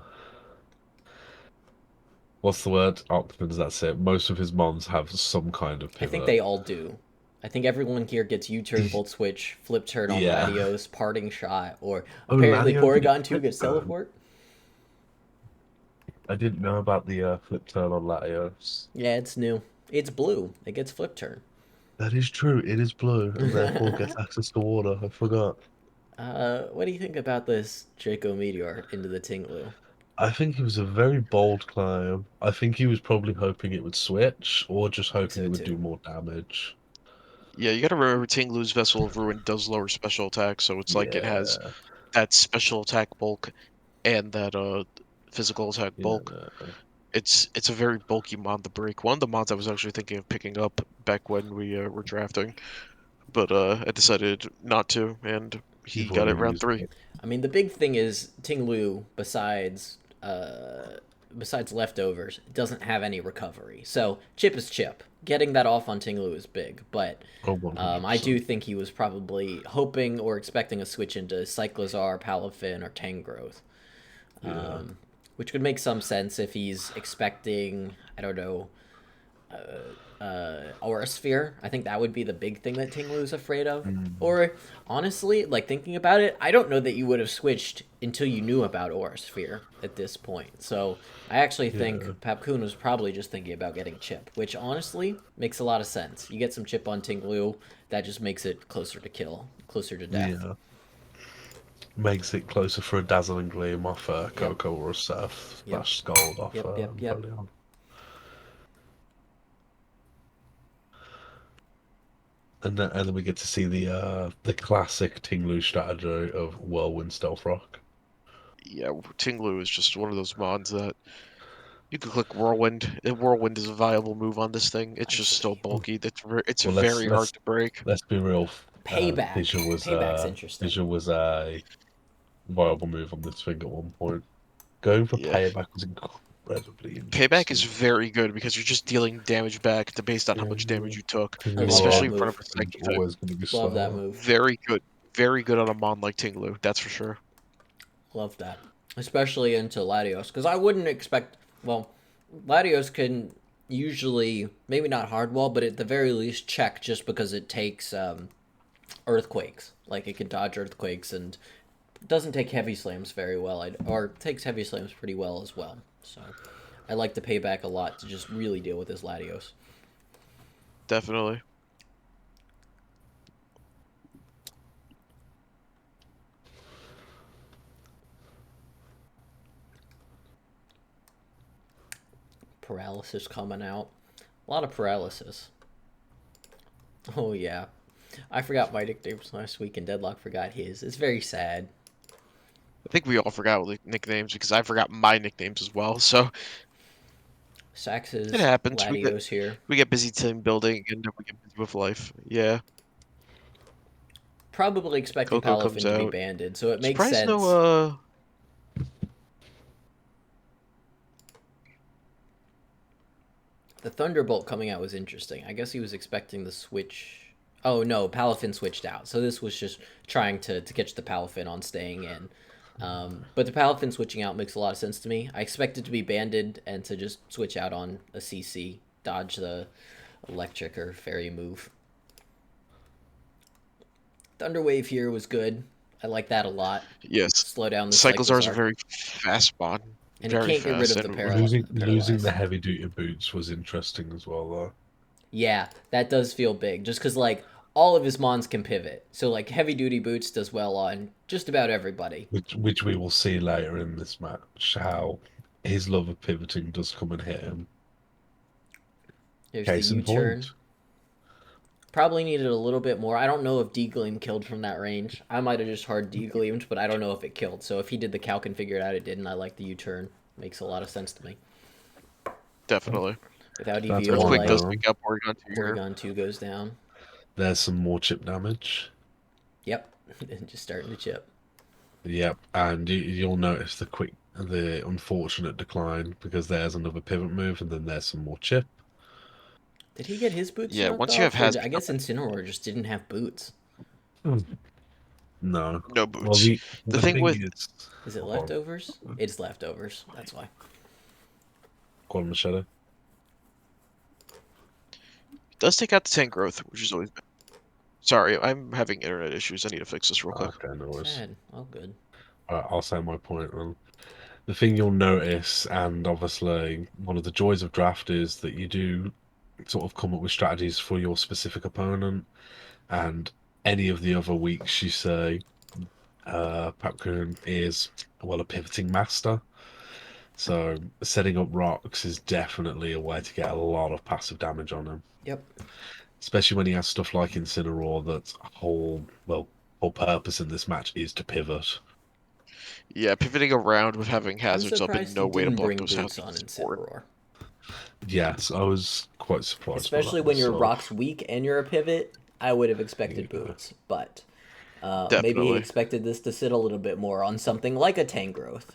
What's the word? Options. That's it. Most of his mons have some kind of I think pivot. they all do. I think everyone here gets U-turn, Volt Switch, Flip Turn on Yeah. Latios, Parting Shot, or Oh, apparently Latios can Porygon get 2 quick gets turn. Teleport. I didn't know about the flip turn on Latios. Yeah, it's new. It's blue. It gets flip turn. That is true. It is blue and therefore gets access to water. I forgot. What do you think about this Draco Meteor into the Tinglu? I think it was a very bold climb. I think he was probably hoping it would switch or just I think hoping so it would do too. more damage. Yeah, you gotta remember Tinglu's Vessel of Ruin does lower special attack, so it's like it has Yeah, that special attack bulk and that physical attack bulk. yeah. It's a very bulky mod to break. One of the mods I was actually thinking of picking up back when we were drafting, but I decided not to, and he You've got already it round used 3. it. I mean, the big thing is Tinglu, besides leftovers, doesn't have any recovery. So chip is chip. Getting that off on Tinglu is big, but Oh, I do 100%. think he was probably hoping or expecting a switch into Cyclozar, Palafin, or Tangrowth, Yeah. which could make some sense if he's expecting, I don't know, Aura Sphere. I think that would be the big thing that Tinglu's afraid of. Mm. Or honestly, like thinking about it, I don't know that you would have switched until you knew about Aura Sphere at this point. So I actually think Yeah. Papkun was probably just thinking about getting Chip, which honestly makes a lot of sense. You get some Chip on Tinglu, that just makes it closer to kill, closer to death. Yeah. Makes it closer for a dazzling gleam off Yep, Coco or a Surf yep, slash Scald off yep. Napoleon. And then we get to see the classic Tinglu strategy of Whirlwind Stealth Rock. Yeah, Tinglu is just one of those mods that you can click Whirlwind. And Whirlwind is a viable move on this thing. It's I just so see. bulky. It's Well, let's very hard let's to break. let's be real. Payback. Fissure was Payback's interesting. a viable move on this thing at one point. Going for Yeah. payback was incredibly Payback is interesting. very good because you're just dealing damage back based on how much damage Mhm. you took, I Tinglu love that especially in front move. of a is psychic type. always going to be Love that slower. move. Very good. Very good on a mon like Tinglu, that's for sure. Love that. Especially into Latios. Because I wouldn't expect. Well, Latios can usually, maybe not hardwall, but at the very least check just because it takes earthquakes. Like it can dodge earthquakes and doesn't take heavy slams very well. Or takes heavy slams pretty well as well. So I like the payback a lot to just really deal with this Latios. Definitely. Paralysis coming out. A lot of paralysis. Oh, yeah. I forgot my nicknames last week, and Deadlock forgot his. It's very sad. I think we all forgot nicknames because I forgot my nicknames as well. So it Sax's happens. Latios here. We get busy team building and then we get busy with life. Yeah. Probably expecting Coco comes Palafin to be out. banded, so it makes Surprised no sense. The Thunderbolt coming out was interesting. I guess he was expecting the switch. Oh no, Palafin switched out. So this was just trying to catch the Palafin on staying in. But the Palafin switching out makes a lot of sense to me. I expect it to be banded and to just switch out on a CC, dodge the electric or fairy move. Thunderwave here was good. I like that a lot. Yes. Slow down the Cyclozars are Cyclozar. very fast spawn. And he Very can't get rid fast. of the And Losing the paralyze. heavy duty boots was interesting as well, though. Yeah, that does feel big. Just because, like, all of his mons can pivot. So, like, heavy duty boots does well on just about everybody. Which we will see later in this match how his love of pivoting does come and hit him. There's the Case in U turn. point. Probably needed a little bit more. I don't know if D-Gleam killed from that range. I might have just hard D-Gleamed, but I don't know if it killed. So if he did the calc and figured out it didn't, I like the U-turn. Makes a lot of sense to me. definitely. Without That's EV one Earthquake overlay, does down. pick up Oregon to your. Porygon 2 goes down. There's some more chip damage. Yep, just starting to chip. Yep, and you'll notice the unfortunate decline because there's another pivot move, and then there's some more chip. Did he get his boots Yeah, knocked once you have off? Or has I guess Incineroar just didn't have boots. No, no well boots. The the thing thing with is, Is it hold on, leftovers? It's leftovers. That's why. go on, Machado. it does take out the tank growth, which is always. Sorry, I'm having internet issues. I need to fix this real quick. Okay, no worries. Sad. All good. Alright, I'll say my point then. the thing you'll notice, and obviously one of the joys of draft is that you do sort of come up with strategies for your specific opponent, and any of the other weeks you say Papkun is well a pivoting master. So setting up rocks is definitely a way to get a lot of passive damage on him. Yep. Especially when he has stuff like Incineroar that's whole purpose in this match is to pivot. Yeah, pivoting around with having I'm hazards up and surprised he no way to didn't block bring those boots hazards on is important. Incineroar. Yes, I was quite surprised by Especially that when your myself. rock's weak and you're a pivot, I would have expected Yeah. boots. But maybe he Definitely. expected this to sit a little bit more on something like a Tangrowth.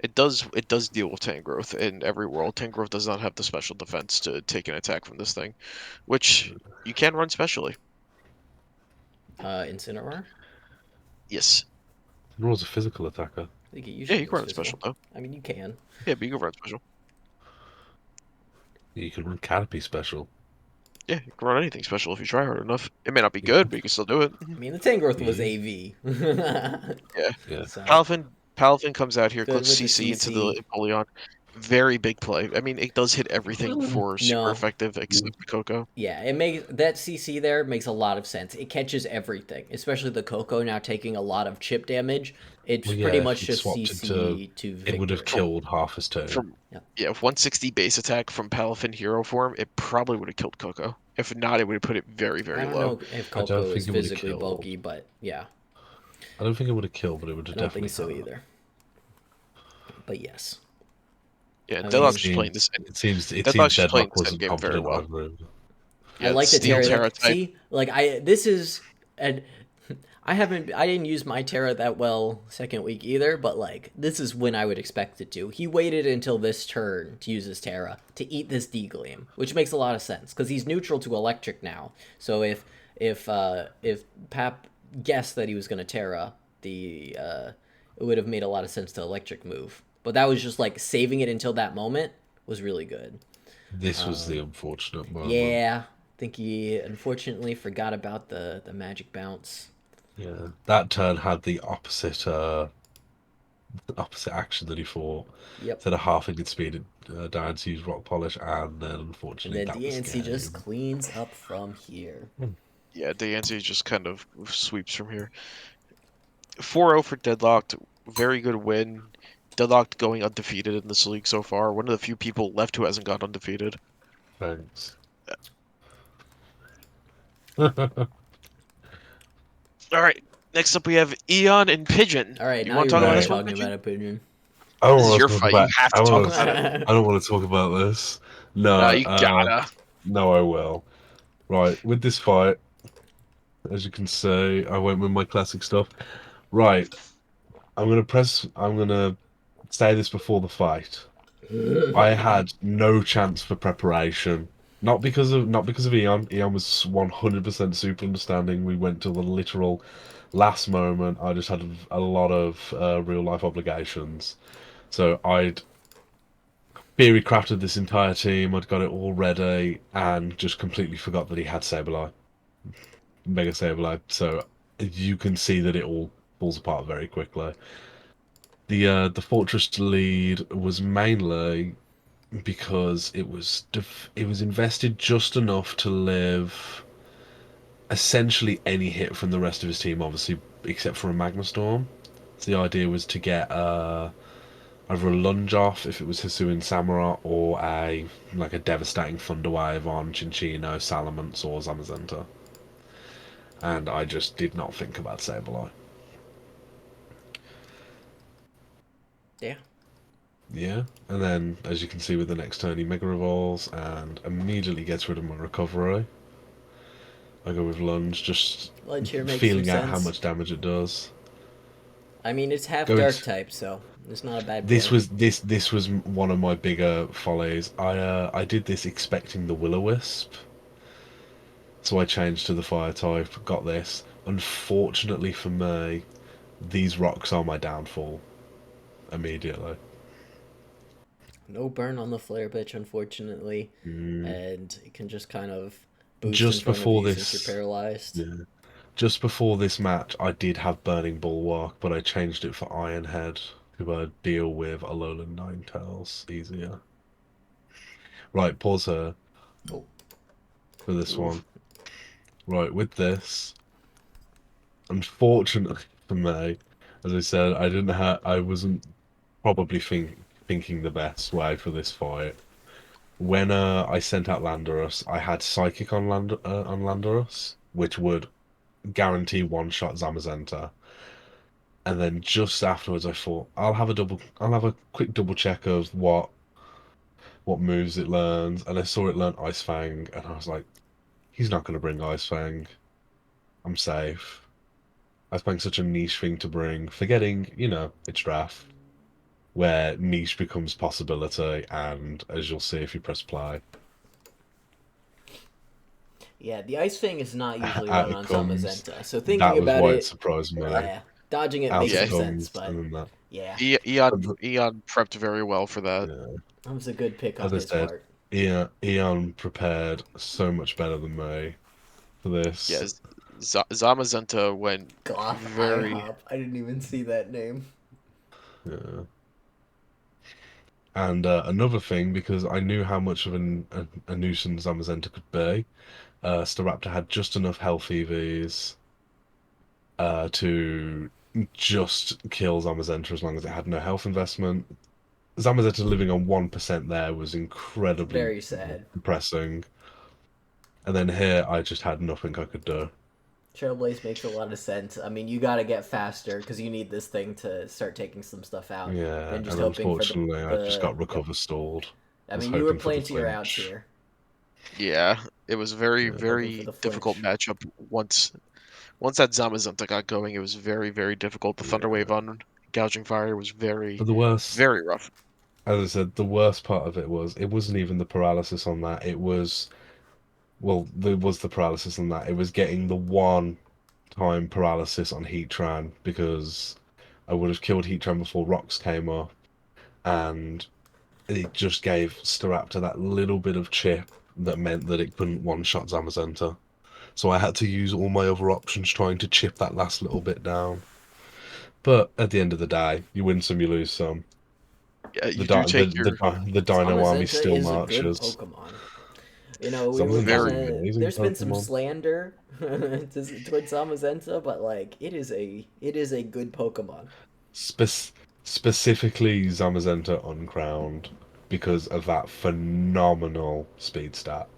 It does deal with Tangrowth in every world. Tangrowth does not have the special defense to take an attack from this thing, which you can run specially. Incineroar? Incineroar's Yes. a physical attacker. I think it Yeah, usually you can goes run special physical. though. I mean, you can. Yeah, but you can run special. You can run Canopy special. Yeah, you can run anything special if you try hard enough. It may not be Yeah. good, but you can still do it. I mean, the Tangrowth was Yeah. AV. Yeah. Yeah. So, Palafin comes out here, good clips with the CC into the CC. Empoleon. Very big play. I mean, it does hit everything for super No. effective except the Coco. Yeah, it makes that CC there makes a lot of sense. It catches everything, especially the Coco now taking a lot of chip damage. It's Well, pretty yeah, if much he'd just swapped it to, CC to it would have victory. killed half his team. From Yeah. Yeah, if 160 base attack from Palafin hero form, it probably would have killed Coco. If not, it would have put it very, I very don't low. know if I don't Coco is think it would have physically killed. bulky, but yeah, I don't think it would have killed, but it would I have don't think definitely so hurt. either. But yes, Yeah, I Deadlock's mean, just playing this. It seems Deadlock's just playing Deadlock this end wasn't game very confident well. either. I Yeah, like the Steel Terra. Terra Like, type. see, like and I didn't use my Terra that well second week either, but like this is when I would expect it to. He waited until this turn to use his Terra to eat this D-Gleam, which makes a lot of sense because he's neutral to electric now. So if Pap guessed that he was gonna Terra, it would have made a lot of sense to electric move. But that was just like saving it until that moment was really good. This was the unfortunate moment. Yeah, I think he unfortunately forgot about the magic bounce. Yeah, that turn had the opposite action that he fought. Yep. Instead of halving its speed down to use rock polish, and then And unfortunately then that was DNC just game. cleans up from here. Yeah, Dansey just kind of sweeps from here. 4-0 for Deadlocked. Very good win. Deadlocked going undefeated in this league so far. One of the few people left who hasn't gone undefeated. Thanks. All right. Next up, we have Eon and Pigeon. All right, You now want you're to talk about really Right. this one, talking Pigeon? about opinion. I don't This is want your to talk fight. You about. have I to talk want about to. it. I don't want to talk about this. No, No. you gotta. No, I will. Right, with this fight, as you can see, I went with my classic stuff. Right, I'm gonna say this before the fight. I had no chance for preparation. Not because of Eon. Eon was 100% super understanding. We went to the literal last moment. I just had a lot of real life obligations. So I'd theory crafted this entire team. I'd got it all ready and just completely forgot that he had Sableye. Mega Sableye. So you can see that it all falls apart very quickly. The Fortress lead was mainly because it was invested just enough to live essentially any hit from the rest of his team, obviously except for a Magma Storm. So the idea was to get either a lunge off if it was Hisuian Samurott or a devastating Thunderwave on Chinchino, Salamence, or Zamazenta. And I just did not think about Sableye. Yeah. Yeah, and then as you can see with the next turn, he Mega Revolves and immediately gets rid of my recovery. I go with lunge, just Lunge here makes some feeling out how sense. much damage it does. I mean, it's half Going dark to, type, so it's not a bad this play. was this was one of my bigger follies. I did this expecting the Will-O-Wisp, so I changed to the fire type. Got this. Unfortunately for me, these rocks are my downfall immediately. No burn on the flare pitch, unfortunately, Mm. and it can just kind of boost in Just front of before you since you're this, paralyzed. yeah. Just before this match, I did have Burning Bulwark, but I changed it for Ironhead to deal with Alolan Ninetales easier. Right, pause her Oh, for this ooh. one. Right, with this, unfortunately for me, as I said, I wasn't probably thinking the best way for this fight. When I sent out Landorus, I had Psychic on Landorus, which would guarantee one shot Zamazenta. And then just afterwards, I thought I'll have a quick double check of what moves it learns, and I saw it learn Ice Fang, and I was like, he's not going to bring Ice Fang. I'm safe. Ice Fang's such a niche thing to bring, forgetting it's draft where niche becomes possibility, and as you'll see if you press play, Yeah, the ice thing is not usually out run it on comes. Zamazenta, so thinking That was about why it it, surprised me. yeah, dodging it Out makes it Yeah, some sense, comes, but and then that. yeah, Eon But Eon prepped very well for that. yeah, that was a good pick as on I his said, part. Eon prepared so much better than me for this. Yes, Zamazenta went Goth very. IHOP. I didn't even see that name. Yeah. And another thing, because I knew how much of a nuisance Zamazenta could be, Staraptor had just enough health EVs to just kill Zamazenta as long as it had no health investment. Zamazenta living on 1% there was It's incredibly very sad. depressing. And then here, I just had nothing I could do. Trailblaze makes a lot of sense. I mean, you got to get faster because you need this thing to start taking some stuff out. Yeah, Then just and hoping for unfortunately, I just the got yep. recover stalled. I I was mean, you were hoping for the playing to your outs flinch. here, Yeah, it was very Yeah, hoping for very the difficult flinch. matchup once that Zamazenta got going. It was very very difficult. The Thunder yeah. Wave on Gouging Fire was But very the worst, very rough. as I said, the worst part of it was it wasn't even the paralysis on that. It was, well, there was the paralysis on that. It was getting the one time paralysis on Heatran because I would have killed Heatran before rocks came up, and it just gave Staraptor that little bit of chip that meant that it couldn't one shot Zamazenta. So I had to use all my other options trying to chip that last little bit down. But at the end of the day, you win some, you lose some. Yeah, The you do di- take your the Dino Army Zamazenta still is a good marches. Pokemon. You know, we were Zamazenta's kind very an of. amazing There's been some Pokemon. slander towards Zamazenta, but like it is a good Pokemon. Spe- Specifically Zamazenta uncrowned because of that phenomenal speed stat.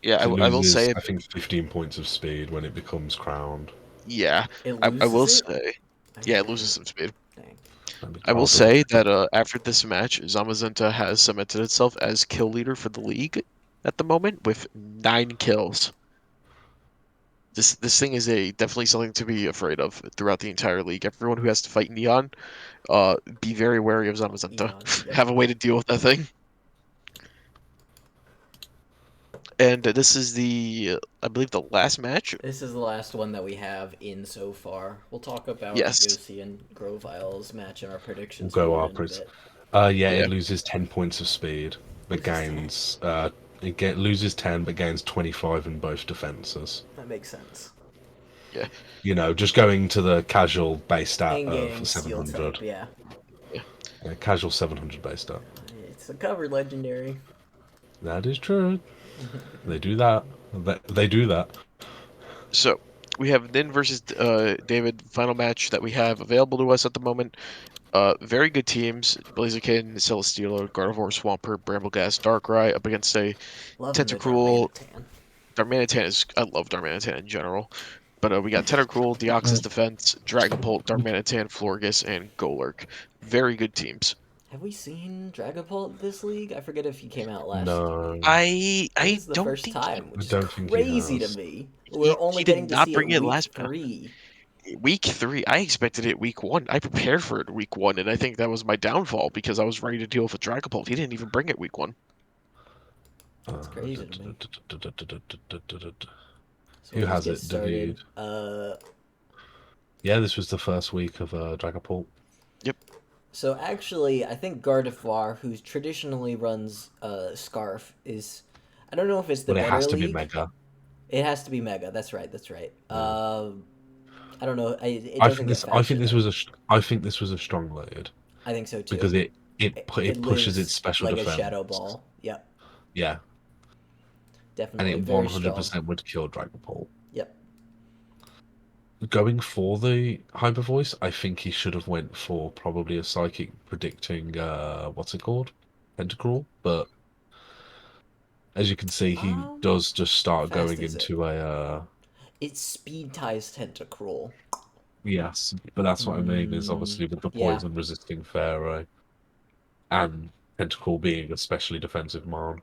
yeah. It I will loses, say I think, 15 points of speed when it becomes crowned. yeah. It I loses will it. say I yeah. didn't It know loses that. some speed. Dang. I will I'll double say check. that after this match, Zamazenta has cemented itself as kill leader for the league at the moment with 9 kills. This thing is a definitely something to be afraid of throughout the entire league. Everyone who has to fight Neon, be very wary of Zamazenta. Eon. Yep. Have a way to deal with that thing. And this is I believe, the last match. This is the last one that we have in so far. We'll talk about Yes. Yossi and Grovile's match and our We'll predictions go for it in a Arprit. bit. Yeah, it Yeah. loses 10 points of speed, but Loses 10. gains loses 10 but gains 25 in both defenses. That makes sense. Yeah. Just going to the casual base stat And of gaining steel type, 700. yeah. Yeah. Yeah, casual 700 base stat. It's a covered legendary. That is true. They do that. They do that. So we have Nin versus David, final match that we have available to us at the moment. Very good teams: Blaziken, Celesteela, Gardevoir, Swampert, Brambleghast, Darkrai up against a Loving the Tentacruel. Darmanitan. Darmanitan is I love Darmanitan in general, but we got Tentacruel, Deoxys Defense, Dragapult, Darmanitan, Florges, and Golurk. Very good teams. Have we seen Dragapult this league? I forget if he came out last. No, This I is the don't first think time, I which is don't think he crazy to has. me. We're only he did getting to not see it bring it week last 3. week 3. I expected it week 1. I prepared for it week 1, and I think that was my downfall because I was ready to deal with a Dragapult. He didn't even bring it week 1. That's crazy to me. So Who we'll just has get it, David? started. Yeah, this was the first week of Dragapult. Yep. So actually, I think Gardevoir, who traditionally runs Scarf, is. I don't know if it's the But it better has to be league. Mega. It has to be Mega. That's right. That's right. Yeah. I don't know. It doesn't get I faster think this though. was I think this was a strong lead I think so too. because It it pushes its lives special like a defense. shadow ball. Yep, Yeah, and definitely it very strong. 100% would kill Dragapult. Yep. Going for the Hyper Voice, I think he should have went for probably a Psychic predicting what's it called? Tentacruel, but as you can see, he does just How start fast going is it? into a It speed ties Tentacruel. yes, but that's what I mean is Mm, obviously with the yeah. poison resisting Pharaoh and Tentacle being especially defensive mon,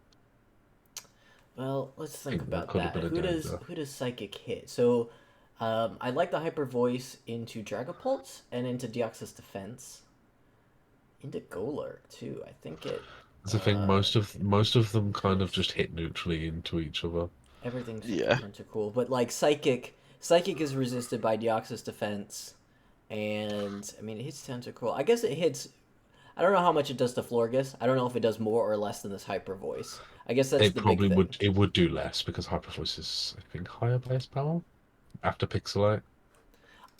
Well, let's I think think that about could have that. been a danger. Who does Psychic hit? So, I like the Hyper Voice into Dragapult and into Deoxys Defense. Into Golurk too. I think it. That's the thing, Uh, most of them kind kind of of just hit neutrally into each other. everything's Yeah. Tentacool, but like Psychic is resisted by Deoxys Defense, and I mean it hits Tentacool. I guess it hits. I don't know how much it does to Florges. I don't know if it does more or less than this Hyper Voice. I guess that's It the big probably thing. would do less because Hyper Voice is I think higher base power after Pixelate.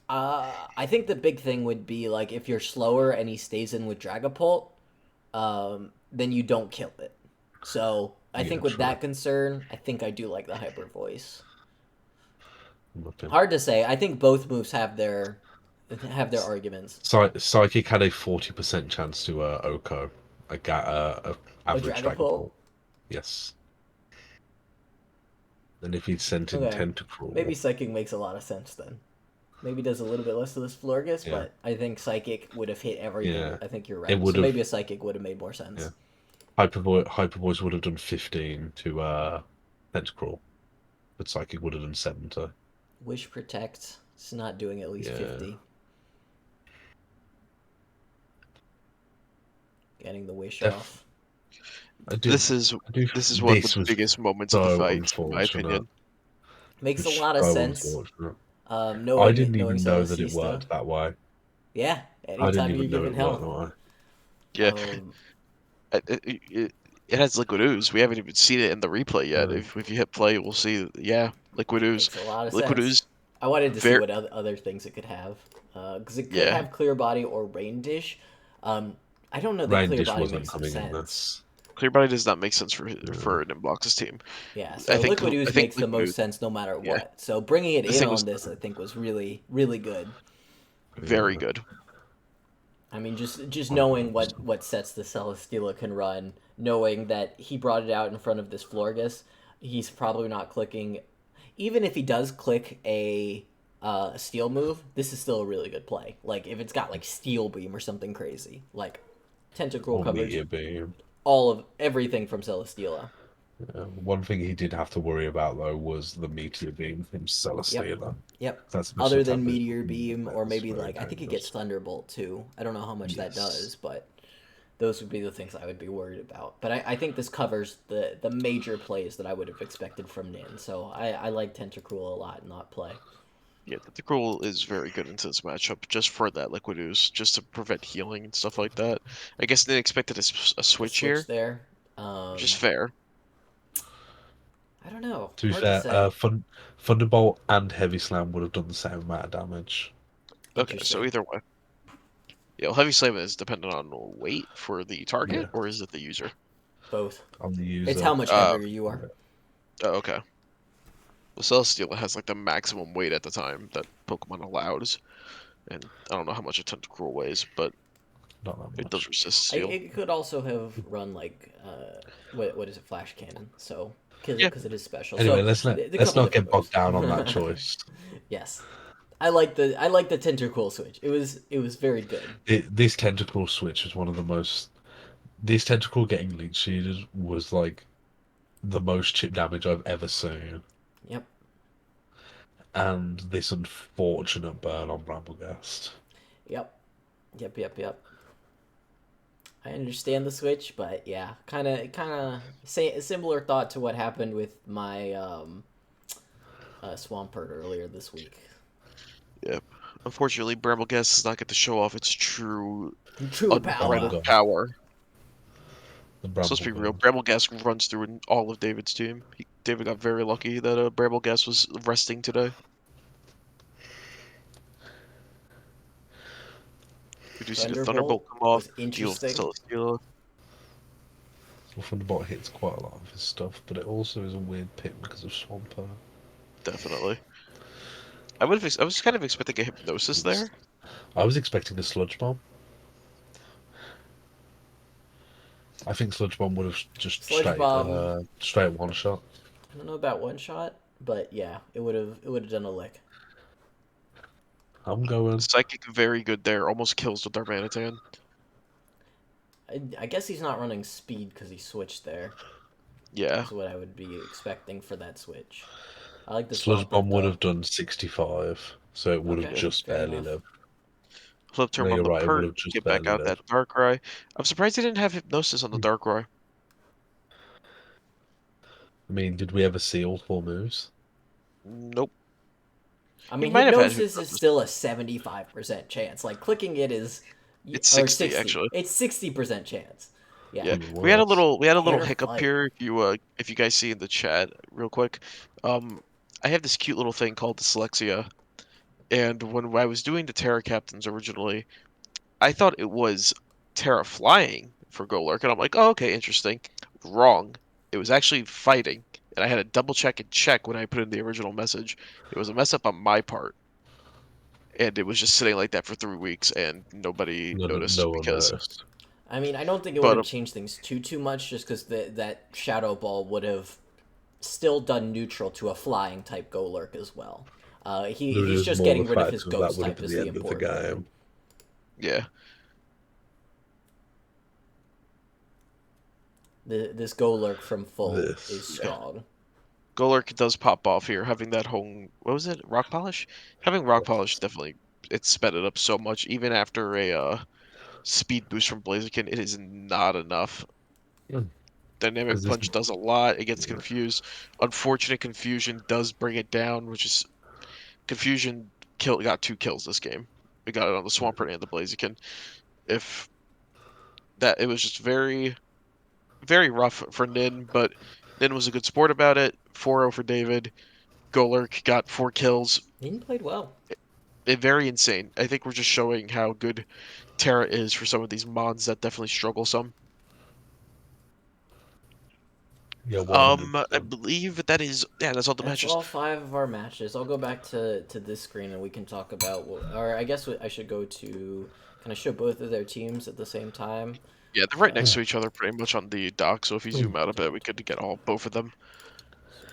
I think the big thing would be like if you're slower and he stays in with Dragapult, then you don't kill it. So I Yeah, think with true. that concern, I think I do like the Hyper Voice. Nothing. Hard to say. I think both moves have their arguments. Psychic had a 40% chance to Oko, a A average Dragapult? Dragapult. Yes. And if he'd sent in Okay. Maybe Tentacruel, Psychic makes a lot of sense then. Maybe does a little bit less to this Florges, yeah, but I think Psychic would have hit everything. yeah, I think you're it right. would So maybe have. a Psychic would have made more Yeah, sense. Hyper Voice would have done 15 to Tentacruel, but Psychic would have done 70. Wish Protect. It's not doing at least Yeah, 50. Getting the wish def. off. I do. This is I do. this is one of the This was biggest moments of the so fight, in my unfortunate. opinion. Makes a It's lot of so sense. unfortunate. I Knowing didn't knowing even know that it Celestista. worked that way. Yeah, I didn't anytime you're even know given it worked health. that way. Yeah, Um, it has liquid ooze. We haven't even seen it in the replay yet. No. If you hit play, we'll see. Yeah, liquid ooze. makes a lot of Liquid sense. ooze. I wanted to see Very. what other things it could have. Because it could Yeah, have Clear Body or Rain Dish. I don't know that Rain Clear Dish Body wasn't makes some coming in sense. this. clear body does not make sense No. for Nimbox's team. Yeah, I so think Liquid I Ooze think makes the liquid ooze. most sense no matter Yeah, what. So bringing it this in thing was on this, I think, was really, really good. very Yeah. good. I mean, just knowing 100%. what sets the Celesteela can run, knowing that he brought it out in front of this Florges, he's probably not clicking. Even if he does click a steel move, this is still a really good play. Like if it's got like steel beam or something crazy, like tentacle Or coverage, Meteor Beam. all of everything from Celesteela. One thing he did have to worry about though was the Meteor Beam from Yep, Celesteela. yep. That special Other attack than is Meteor Beam or maybe very like I think it gets dangerous. Thunderbolt too. I don't know how much that Yes. does, but those would be the things I would be worried about. But I think this covers the major plays that I would have expected from Nin. So I like Tentacruel a lot in that play. Yeah, the Gruul is very good into this matchup just for that liquid ooze, just to prevent healing and stuff like that. I guess they expected a A switch switch here, there. which is fair. I don't know. To be Hard to fair, say. Thunderbolt and Heavy Slam would have done the same amount of damage Okay, so Interesting. either way. Yeah, well, heavy slam is dependent on weight for the target, yeah, or is it the user? Both. on the It's user. how much Uh, heavier you are. Yeah, oh, okay. Well, Celesteela has like the maximum weight at the time that Pokemon allows, and I don't know how much a Tentacruel weighs, but not that it does much. resist steel. It could also have run like what is it, Flash Cannon? So Yeah, because it is special. Anyway, So a let's couple not different get bogged moves. down on that choice. Yes, I like the Tentacool switch. It was very good. This tentacle switch was one of the most. This tentacle getting leech seeded was like the most chip damage I've ever seen. Yep. And this unfortunate burn on Bramblegast. Yep. Yep. I understand the switch, but yeah, kind of say a similar thought to what happened with my Swampert earlier this week. yeah. Unfortunately, Bramblegast does not get to show off its true True power. unbridled Gun. power. The So let's Bramble be real, gun. Bramblegast runs through all of David's team. David got very lucky that Bramble Gas was resting today. We do see the Thunderbolt Thunderbolt come off. was Deal interesting. Celesteela. Well, Thunderbot hits quite a lot of his stuff, but it also is a weird pick because of Swampert. Definitely. I was kind of expecting a Hypnosis there. I was expecting a Sludge Bomb. I think Sludge Bomb would have just Sludge Bomb. straight one shot. I don't know about one shot, but yeah, it would have done a lick. I'm going. Psychic very good there. Almost kills with Darmanitan. I guess he's not running speed because he switched there. Yeah. Is what I would be expecting for that switch. I like the Sludge Swampert Bomb would though. have done 65, so it would have Okay, Yeah. just fair barely enough. lived. Flip No, turn on you're the right, it would Pert. have just Get back barely out that lived. Darkrai. I'm surprised he didn't have Hypnosis on the Darkrai. I mean, did we ever see all four moves? Nope. I He mean, might have had hypnosis is Hypnosis. still a 75% chance. Like clicking it is, It's or 60 60. actually. It's 60% chance. Yeah. Yeah, Even we had a worse. little Fair hiccup fight. here. If you guys see in the chat, real quick, um, I have this cute little thing called dyslexia, and when I was doing the Terra Captains originally, I thought it was Terra flying for Golurk, and I'm like, oh, okay, interesting. Wrong. It was actually fighting, and I had to double check and check when I put in the original message. It was a mess up on my part, and it was just sitting like that for 3 weeks, and nobody noticed No one because. noticed. I mean, I don't think it would But have changed things too much, just because that Shadow Ball would have still done neutral to a flying type Golurk as well. There He's is just more getting the rid of fact his of that ghost would have type been is the the end of the important thing. game. yeah, This Golurk from full is This. yeah. strong. Golurk does pop off here, having that home. What was it? Rock polish? Having rock polish definitely it sped it up so much. Even after a speed boost from Blaziken, it is not enough. Dynamic As this, punch does a lot. It gets confused. Unfortunate confusion does bring it down, which is confusion got 2 kills this game. We got it on the Swampert and the Blaziken. If that it was just very very rough for Nin, but Nin was a good sport about it. 4-0 for David. Golurk got 4 kills. He played well. Very insane. I think we're just showing how good Terra is for some of these mons that definitely struggle some. yeah, 100. I believe that is that's all the That's matches. all 5 of our matches. I'll go back to this screen and we can talk about. Or I guess I should go to. Can I show both of their teams at the same time? Yeah, they're right next Uh, to each other pretty much on the dock, so if you zoom out a bit, we could get both of them. so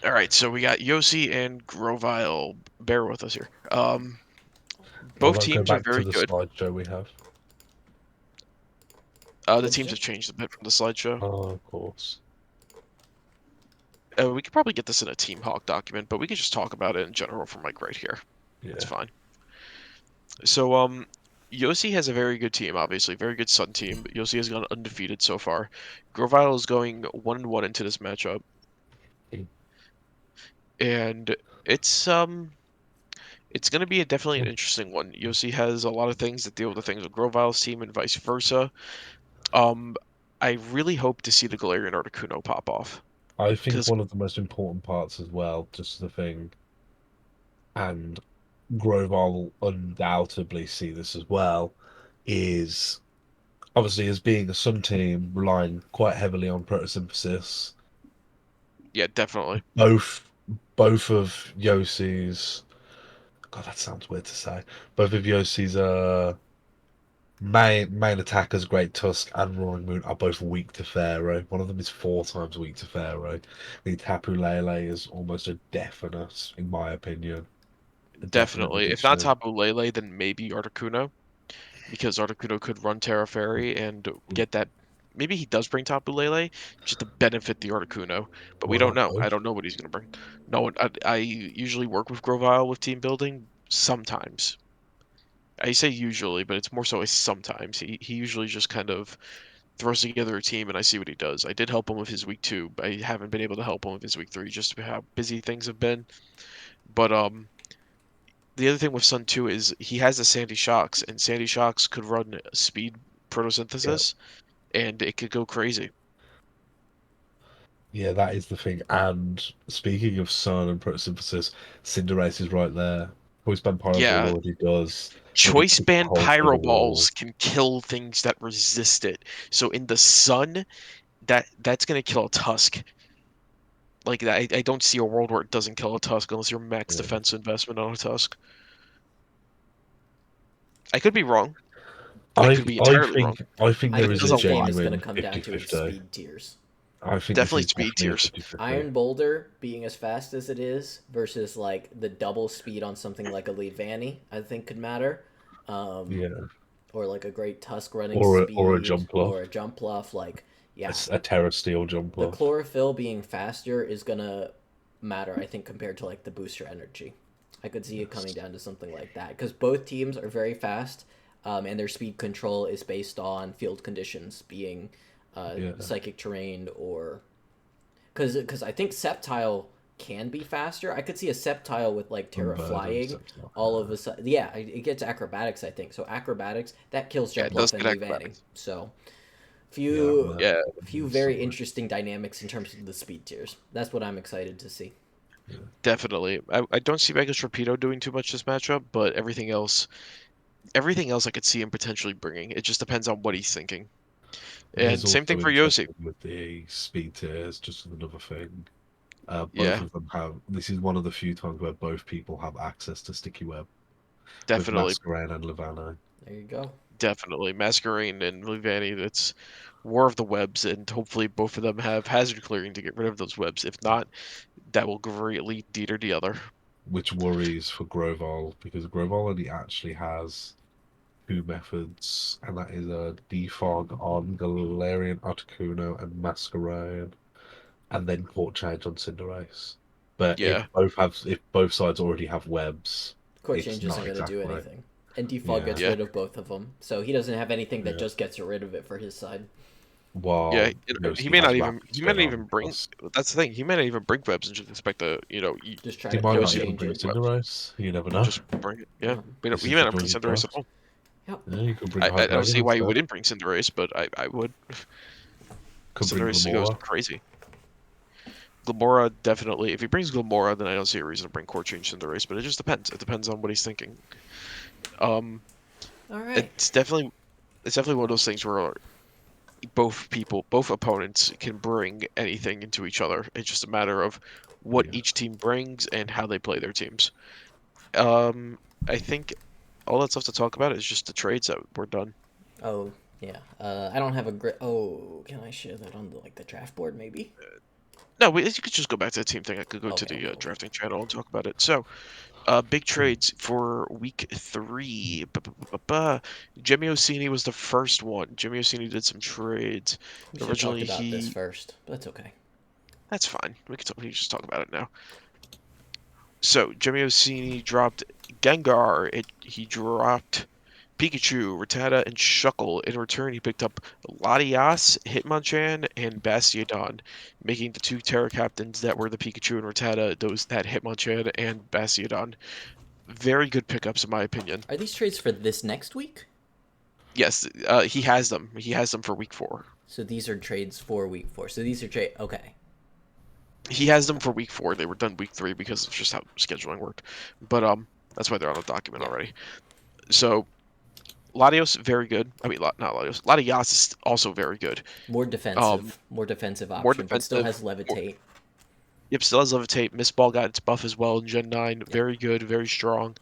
All right, so we got Yossi and Grovile. Bear with us here. Why Both not go teams are back to very the good. slideshow we have? The what'd you teams say? have changed a bit from the slideshow. Oh, of course. We could probably get this in a Team Hawk document, but we could just talk about it in general from like right here. That's Yeah. fine. So, Yossi has a very good team, obviously, very good Sun team. Yossi has gone undefeated so far. Grovile is going 1-1 into this matchup, and it's it's going to be definitely an interesting one. Yossi has a lot of things that deal with the things with Grovile's team and vice versa. Um, I really hope to see the Galarian Articuno pop off I think because one of the most important parts as well, just the thing, and Grovar will undoubtedly see this as well, is obviously as being a Sun team relying quite heavily on photosynthesis. yeah, definitely, Both both of Yossi's God, that sounds weird to say. Both of Yossi's main attackers, Great Tusk and Roaring Moon, are both weak to Pharaoh. One of them is 4 times weak to Pharaoh. The Tapu Lele is almost a definite, in my opinion. A definite definitely. If not addition. Tapu Lele, then maybe Articuno, because Articuno could run Terra Fairy and get that. Maybe he does bring Tapu Lele just to benefit the Articuno, but we Why don't not know. I both? don't know what he's gonna bring. No one. I usually work with Grovile with team building. Sometimes I say usually, but it's more so a sometimes. He usually just kind of throws together a team and I see what he does. I did help him with his week 2, but I haven't been able to help him with his week 3 just to how busy things have been. But the other thing with Sun 2 is he has the Sandy Shocks, and Sandy Shocks could run speed Yeah. photosynthesis, and it could go crazy. Yeah, that is the thing. And speaking of sun and photosynthesis, Cinderace is right there. Voice Band Pyro Ball Yeah, already does. Already choice kicks a band hole through the pyro wall. balls can kill things that resist it. So in the sun, that's gonna kill a Tusk. Like I don't see a world where it doesn't kill a Tusk unless you're max Yeah. defense investment on a Tusk. I could be wrong. I I could be I entirely wrong, think I think I but there it think is a does a this game lot. is going to genuine come down to its 50-50. speed tiers. I think this Definitely is speed definitely a tiers. 50-50. Iron Boulder being as fast as it is versus like the double speed on something like a Leavanny, I think could matter. Um, Yeah. or like a great Tusk running Or a speed jump or off. a jump bluff. Like, yeah, A Terra Steel jump the off. chlorophyll being faster is gonna matter, I think, compared to like the booster energy. I could see it coming Yes. down to something like that because both teams are very fast, and their speed control is based on field conditions, being Yeah. psychic terrain or because I think Sceptile can be faster. I could see a Sceptile with like Terra Unburden flying stuff. all of a sudden. Yeah, it gets acrobatics. I think so. Acrobatics that kills Yeah, Jump it does Bluff and get Leavanny. acrobatics. So Yeah, that few Yeah, few Unburden very so much. interesting dynamics in terms of the speed tiers. That's what I'm excited to see. Yeah. definitely. I don't see Megas Torpedo doing too much this matchup, but everything else I could see him potentially bringing. It just depends on what he's thinking. It is And same thing also for Yossi. interesting with the speed tiers, just another thing. Both Yeah, of them have. This is one of the few times where both people have access to Sticky Web with definitely, Masquerade and Levano. There you go. definitely. Masquerade and Luvani, it's War of the Webs, and hopefully both of them have hazard clearing to get rid of those webs. If not, that will greatly deter the other. Which worries for Grovol because Grovol only actually has two methods, and that is a defog on Galarian Articuno and Masquerade, and then Court Change on Cinderace. But Yeah, if both sides already have webs, Court it's Change not isn't going to do exactly anything. And Defog yeah, gets yeah, rid of both of them. So he doesn't have anything that yeah. just gets rid of it for his side. yeah. While He Yoshi may has not even. rapid He may spin not on even bring. plus. That's the thing. He may not even bring webs and just expect to, Just try He to might Court not Yossi to even Change bring bring it. webs. Cinderace. You never know. Just bring it. Yeah, Yeah. he This is may the not bring Georgia Cinderace at draft. all. Yep. Yeah, you could bring I don't Hydreigon see why he instead. wouldn't bring Cinderace, but I would. Could bring Cinderace goes Glamora. crazy. Glamora definitely. If he brings Glamora, then I don't see a reason to bring Core Change Cinderace. But it just depends. It depends on what he's thinking. Um, All right. it's definitely one of those things where both opponents can bring anything into each other. It's just a matter of what Yeah. each team brings and how they play their teams. Um, I think all that's left to talk about is just the trades that we're done. Oh, yeah. I don't have a great. Oh, can I share that on the draft board maybe? No, you could just go back to the team thing. I could go to Okay, the okay, okay. drafting channel and talk about it. So, big trades for week 3. Jimmy Orsini was the first one. Jimmy Orsini did some trades. We should have talked Originally, about this first. But that's okay. that's fine. We can just talk about it now. So Jimmy Orsini dropped Gengar. He dropped Pikachu, Rattata, and Shuckle. In return, he picked up Latias, Hitmonchan, and Bastiodon, making the two Terra captains that were the Pikachu and Rattata, those that Hitmonchan and Bastiodon. Very good pickups in my opinion. Are these trades for this next week? Yes, he has them. He has them for week 4. So these are trades for week 4. So these are trade. Okay. He has them for week 4. They were done week 3 because of just how scheduling worked. But that's why they're on the document Yeah. already. So Latios, very good. I mean, not Latios. Latias is also very good. More Um, defensive. More defensive more option, but still defensive. has levitate. Yep, still has Levitate. Miss Ball got its buff as well in Gen 9. Yep. Very good, very strong,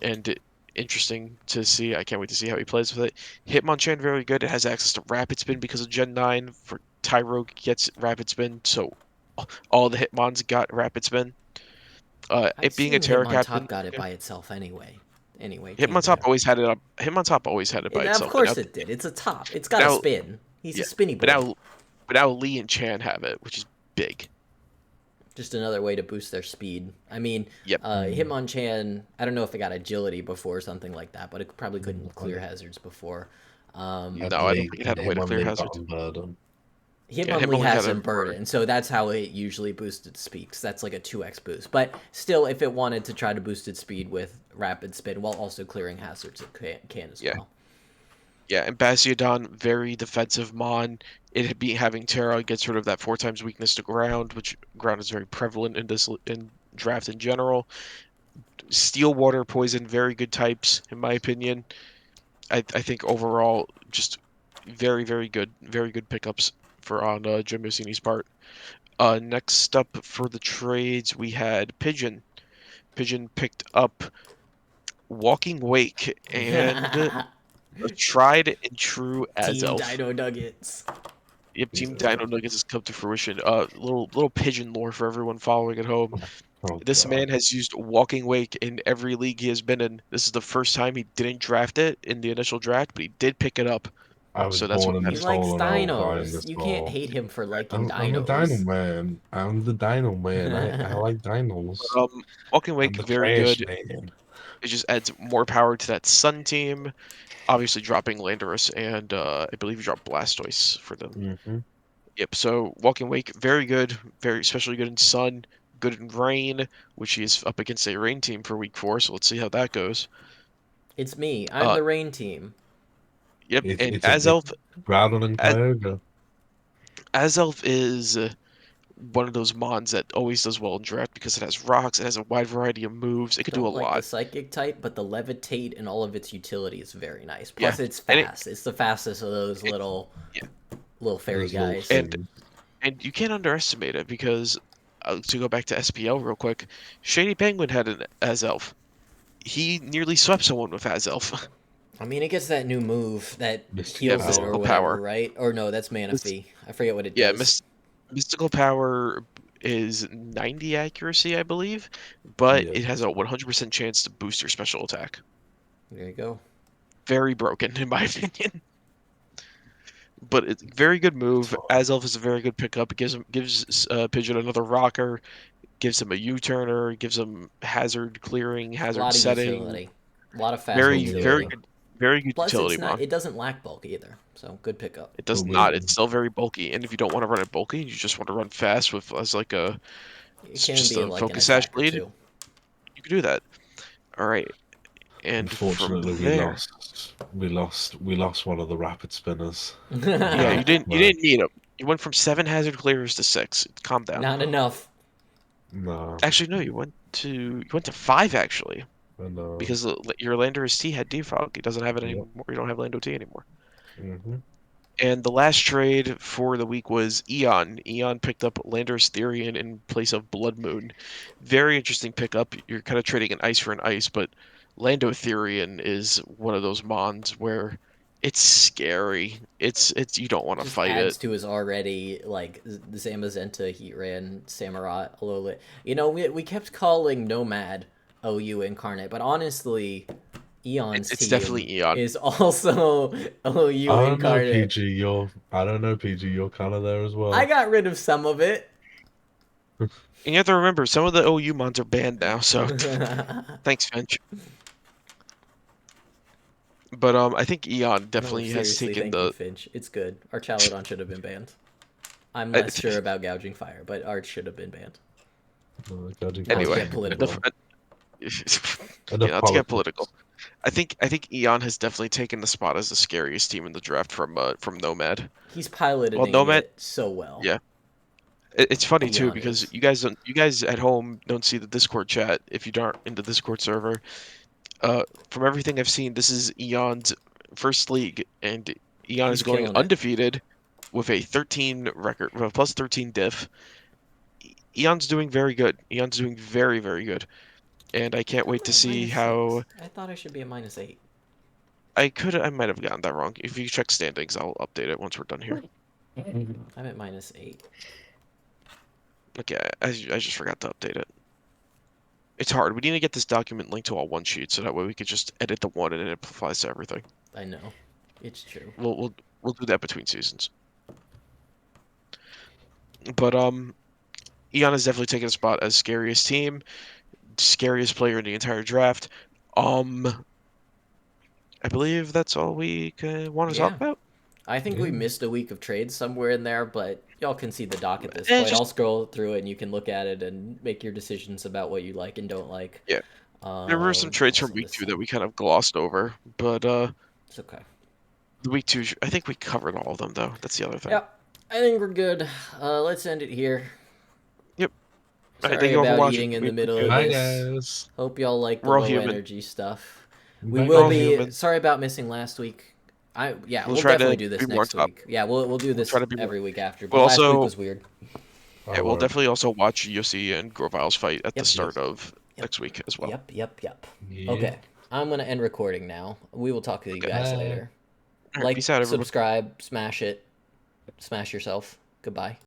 and interesting to see. I can't wait to see how he plays with it. Hitmonchan, very good. It has access to Rapid Spin because of Gen 9. For Tyro gets Rapid Spin, so all the Hitmons got Rapid Spin. I It being a assume Terra Hitmontop captain, got it by itself anyway. Anyway, it came Hitmontop back. always had it up. Hitmontop always had it by And of itself, but course it did. It's a top. It's got a now, spin. He's a yeah, spinny but boy. now Lee and Chan have it, which is big. Just another way to boost their speed. I mean, Yep. Hitmonchan, I don't know if it got agility before or something like that, but it probably couldn't clear hazards before. And No, I don't Lee think it had and a way to clear Hitmonlee got hazards. Unburden. Yeah, Hitmonlee Hitmonlee has had a Unburden, so that's how it usually boosted speeds. That's like a 2x boost. But still, if it wanted to try to boost its speed with Rapid Spin while also clearing hazards, it can as yeah. well. Yeah, and Bastion, very defensive mon. It be having Terra gets rid of that 4 times weakness to ground, which ground is very prevalent in this in draft in general. Steel, water, poison, very good types in my opinion. I think overall just very good pickups for on Jim Mussini's part. Next up for the trades we had Pigeon. Pigeon picked up Walking Wake and a tried and true as Team elf. Dino Nuggets. Yep, Team Yeah. Dino Nuggets has come to fruition. Little pigeon lore for everyone following at home. Oh This man God. has used Walking Wake in every league he has been in. This is the first time he didn't draft it in the initial draft, but he did pick it up. I was So that's what born in the He matters. likes soul, and I will die in dinos. the You can't soul. hate him for liking I'm a dino dinos. man. I'm the dino man. I like But, dinos. Walking I'm Wake, the very trash good. man. It just adds more power to that Sun team. Obviously, dropping Landorus and I believe you dropped Blastoise for them. Hmm. Yep. So Walking Wake, very good, very especially good in Sun, good in Rain, which he is up against a Rain team for week 4. So let's see how that goes. It's me. I'm Uh, the rain team. yep. It's And it's a bit Groudon and As, Kyogre. Azelf is one of those mons that always does well in draft because it has rocks, it has a wide variety of moves, it could do a Don't like the lot. psychic type, but the levitate and all of its utility is very nice. Yeah, Plus, it's and fast. It's the fastest of those it yeah, little fairy Those little guys. and things. and you can't underestimate it because to go back to SPL real quick, Shady Penguin had an Azelf. He nearly swept someone with Azelf. I mean, it gets that new move that Mystic Yeah, heals it or power. mystical whatever, power. right? Or no, that's Mys- Manaphy. I forget what it yeah, does. mystical power is 90 accuracy, I believe, but Yeah. it has a 100% chance to boost your special attack. There you go. Very broken, in my opinion. But it's a very good It's move. fine. Azelf is a very good pickup. It gives Pigeon another rocker, gives him a U-turner, gives him hazard clearing, A hazard lot of setting. utility. A lot of fast But Very utility. good, very good Plus, utility, it's not. mon. It doesn't lack bulk either. So good pickup. It does with not. It's still very bulky. And if you don't want to run it bulky, you just want to run fast with as like It it's can just be a like an focus sash attacker lead, too. you can do that. All right. And from unfortunately there, we lost one of the rapid spinners. yeah, Uh, you but didn't need him. You went from 7 hazard clearers to 6. Calm down. Not enough. no, Actually, no, you went to 5 actually. I know. Because your Landorus T had defog. He doesn't have it Yep. anymore. You don't have Lando T anymore. Hmm. And the last trade for the week was Eon. Eon picked up Landorus Therian in place of Blood Moon. Very interesting pickup. You're kind of trading an ice for an ice, but Lando Therian is one of those mons where it's scary. It's you don't want to Just fight it. adds to his already like Zamazenta, Heatran, Samurott, Alola. You know, we kept calling Nomad OU incarnate, but honestly, Eon's It's team definitely Eon. is also OU I don't know, incarnate. PG. I don't know, PG. You're kind of there as I well. got rid of some of it. And you have to remember, some of the OU mons are banned now, so thanks, Finch. But I think Eon No, definitely has seriously, taken thank you, the. Finch. It's good. Archaludon should have been banned. I'm I- less sure about gouging fire, but Arch should have been banned. Judging Not to fire Anyway, get should have been enough. political. banned. Enough Not to get political. politics. I think Eon has definitely taken the spot as the scariest team in the draft from Nomad. He's Well, piloting Nomad, it so well. yeah. It's funny too Eon because is. you guys at home don't see the Discord chat if you aren't in the Discord server. From everything I've seen, this is Eon's first league, and Eon is He's going killing it. undefeated with a 13 record, with a plus 13 diff. Eon's doing very good. Eon's doing very, very good. And I can't wait I'm to at see minus six. how I thought I should be at -8. I might have gotten that wrong. If you check standings, I'll update it once we're done here. I'm at -8. Okay, I just forgot to update it. It's hard. We need to get this document linked to all one sheet so that way we could just edit the one and it applies to everything. I know. It's true. We'll do that between seasons. But Eon has definitely taken a spot as scariest team, scariest player in the entire draft. Um, I believe that's all we want to talk Yeah. about. I think we Yeah. missed a week of trades somewhere in there, but y'all can see the doc at this Eh, point. just I'll scroll through it and you can look at it and make your decisions about what you like and don't like. yeah, there were some trades from Also week this 2 that thing. we kind of glossed over, but It's okay. The week 2, I think we covered all of them though. That's the other thing. Yep, I think we're good. Let's end it here. Yep. All right, thank Sorry you all for about watching. eating in We the middle appreciate of it. Bye, this. guys. Hope y'all like the We're all low human. energy stuff. We Bye, will We're all guys. be human. sorry about missing last week. We'll We'll try definitely to do be this more on next top. week. Yeah, we'll do We'll this try to be more. every week after. But We'll last week also, was weird. yeah, we'll definitely also watch Yossi and Grovile's fight at the Yep. start Yes. of next week as well. Yep. Yeah. Okay, I'm gonna end recording now. We will talk to you Okay. guys Bye. later. All right, Like, peace out, everybody. subscribe, smash it, smash yourself. Goodbye.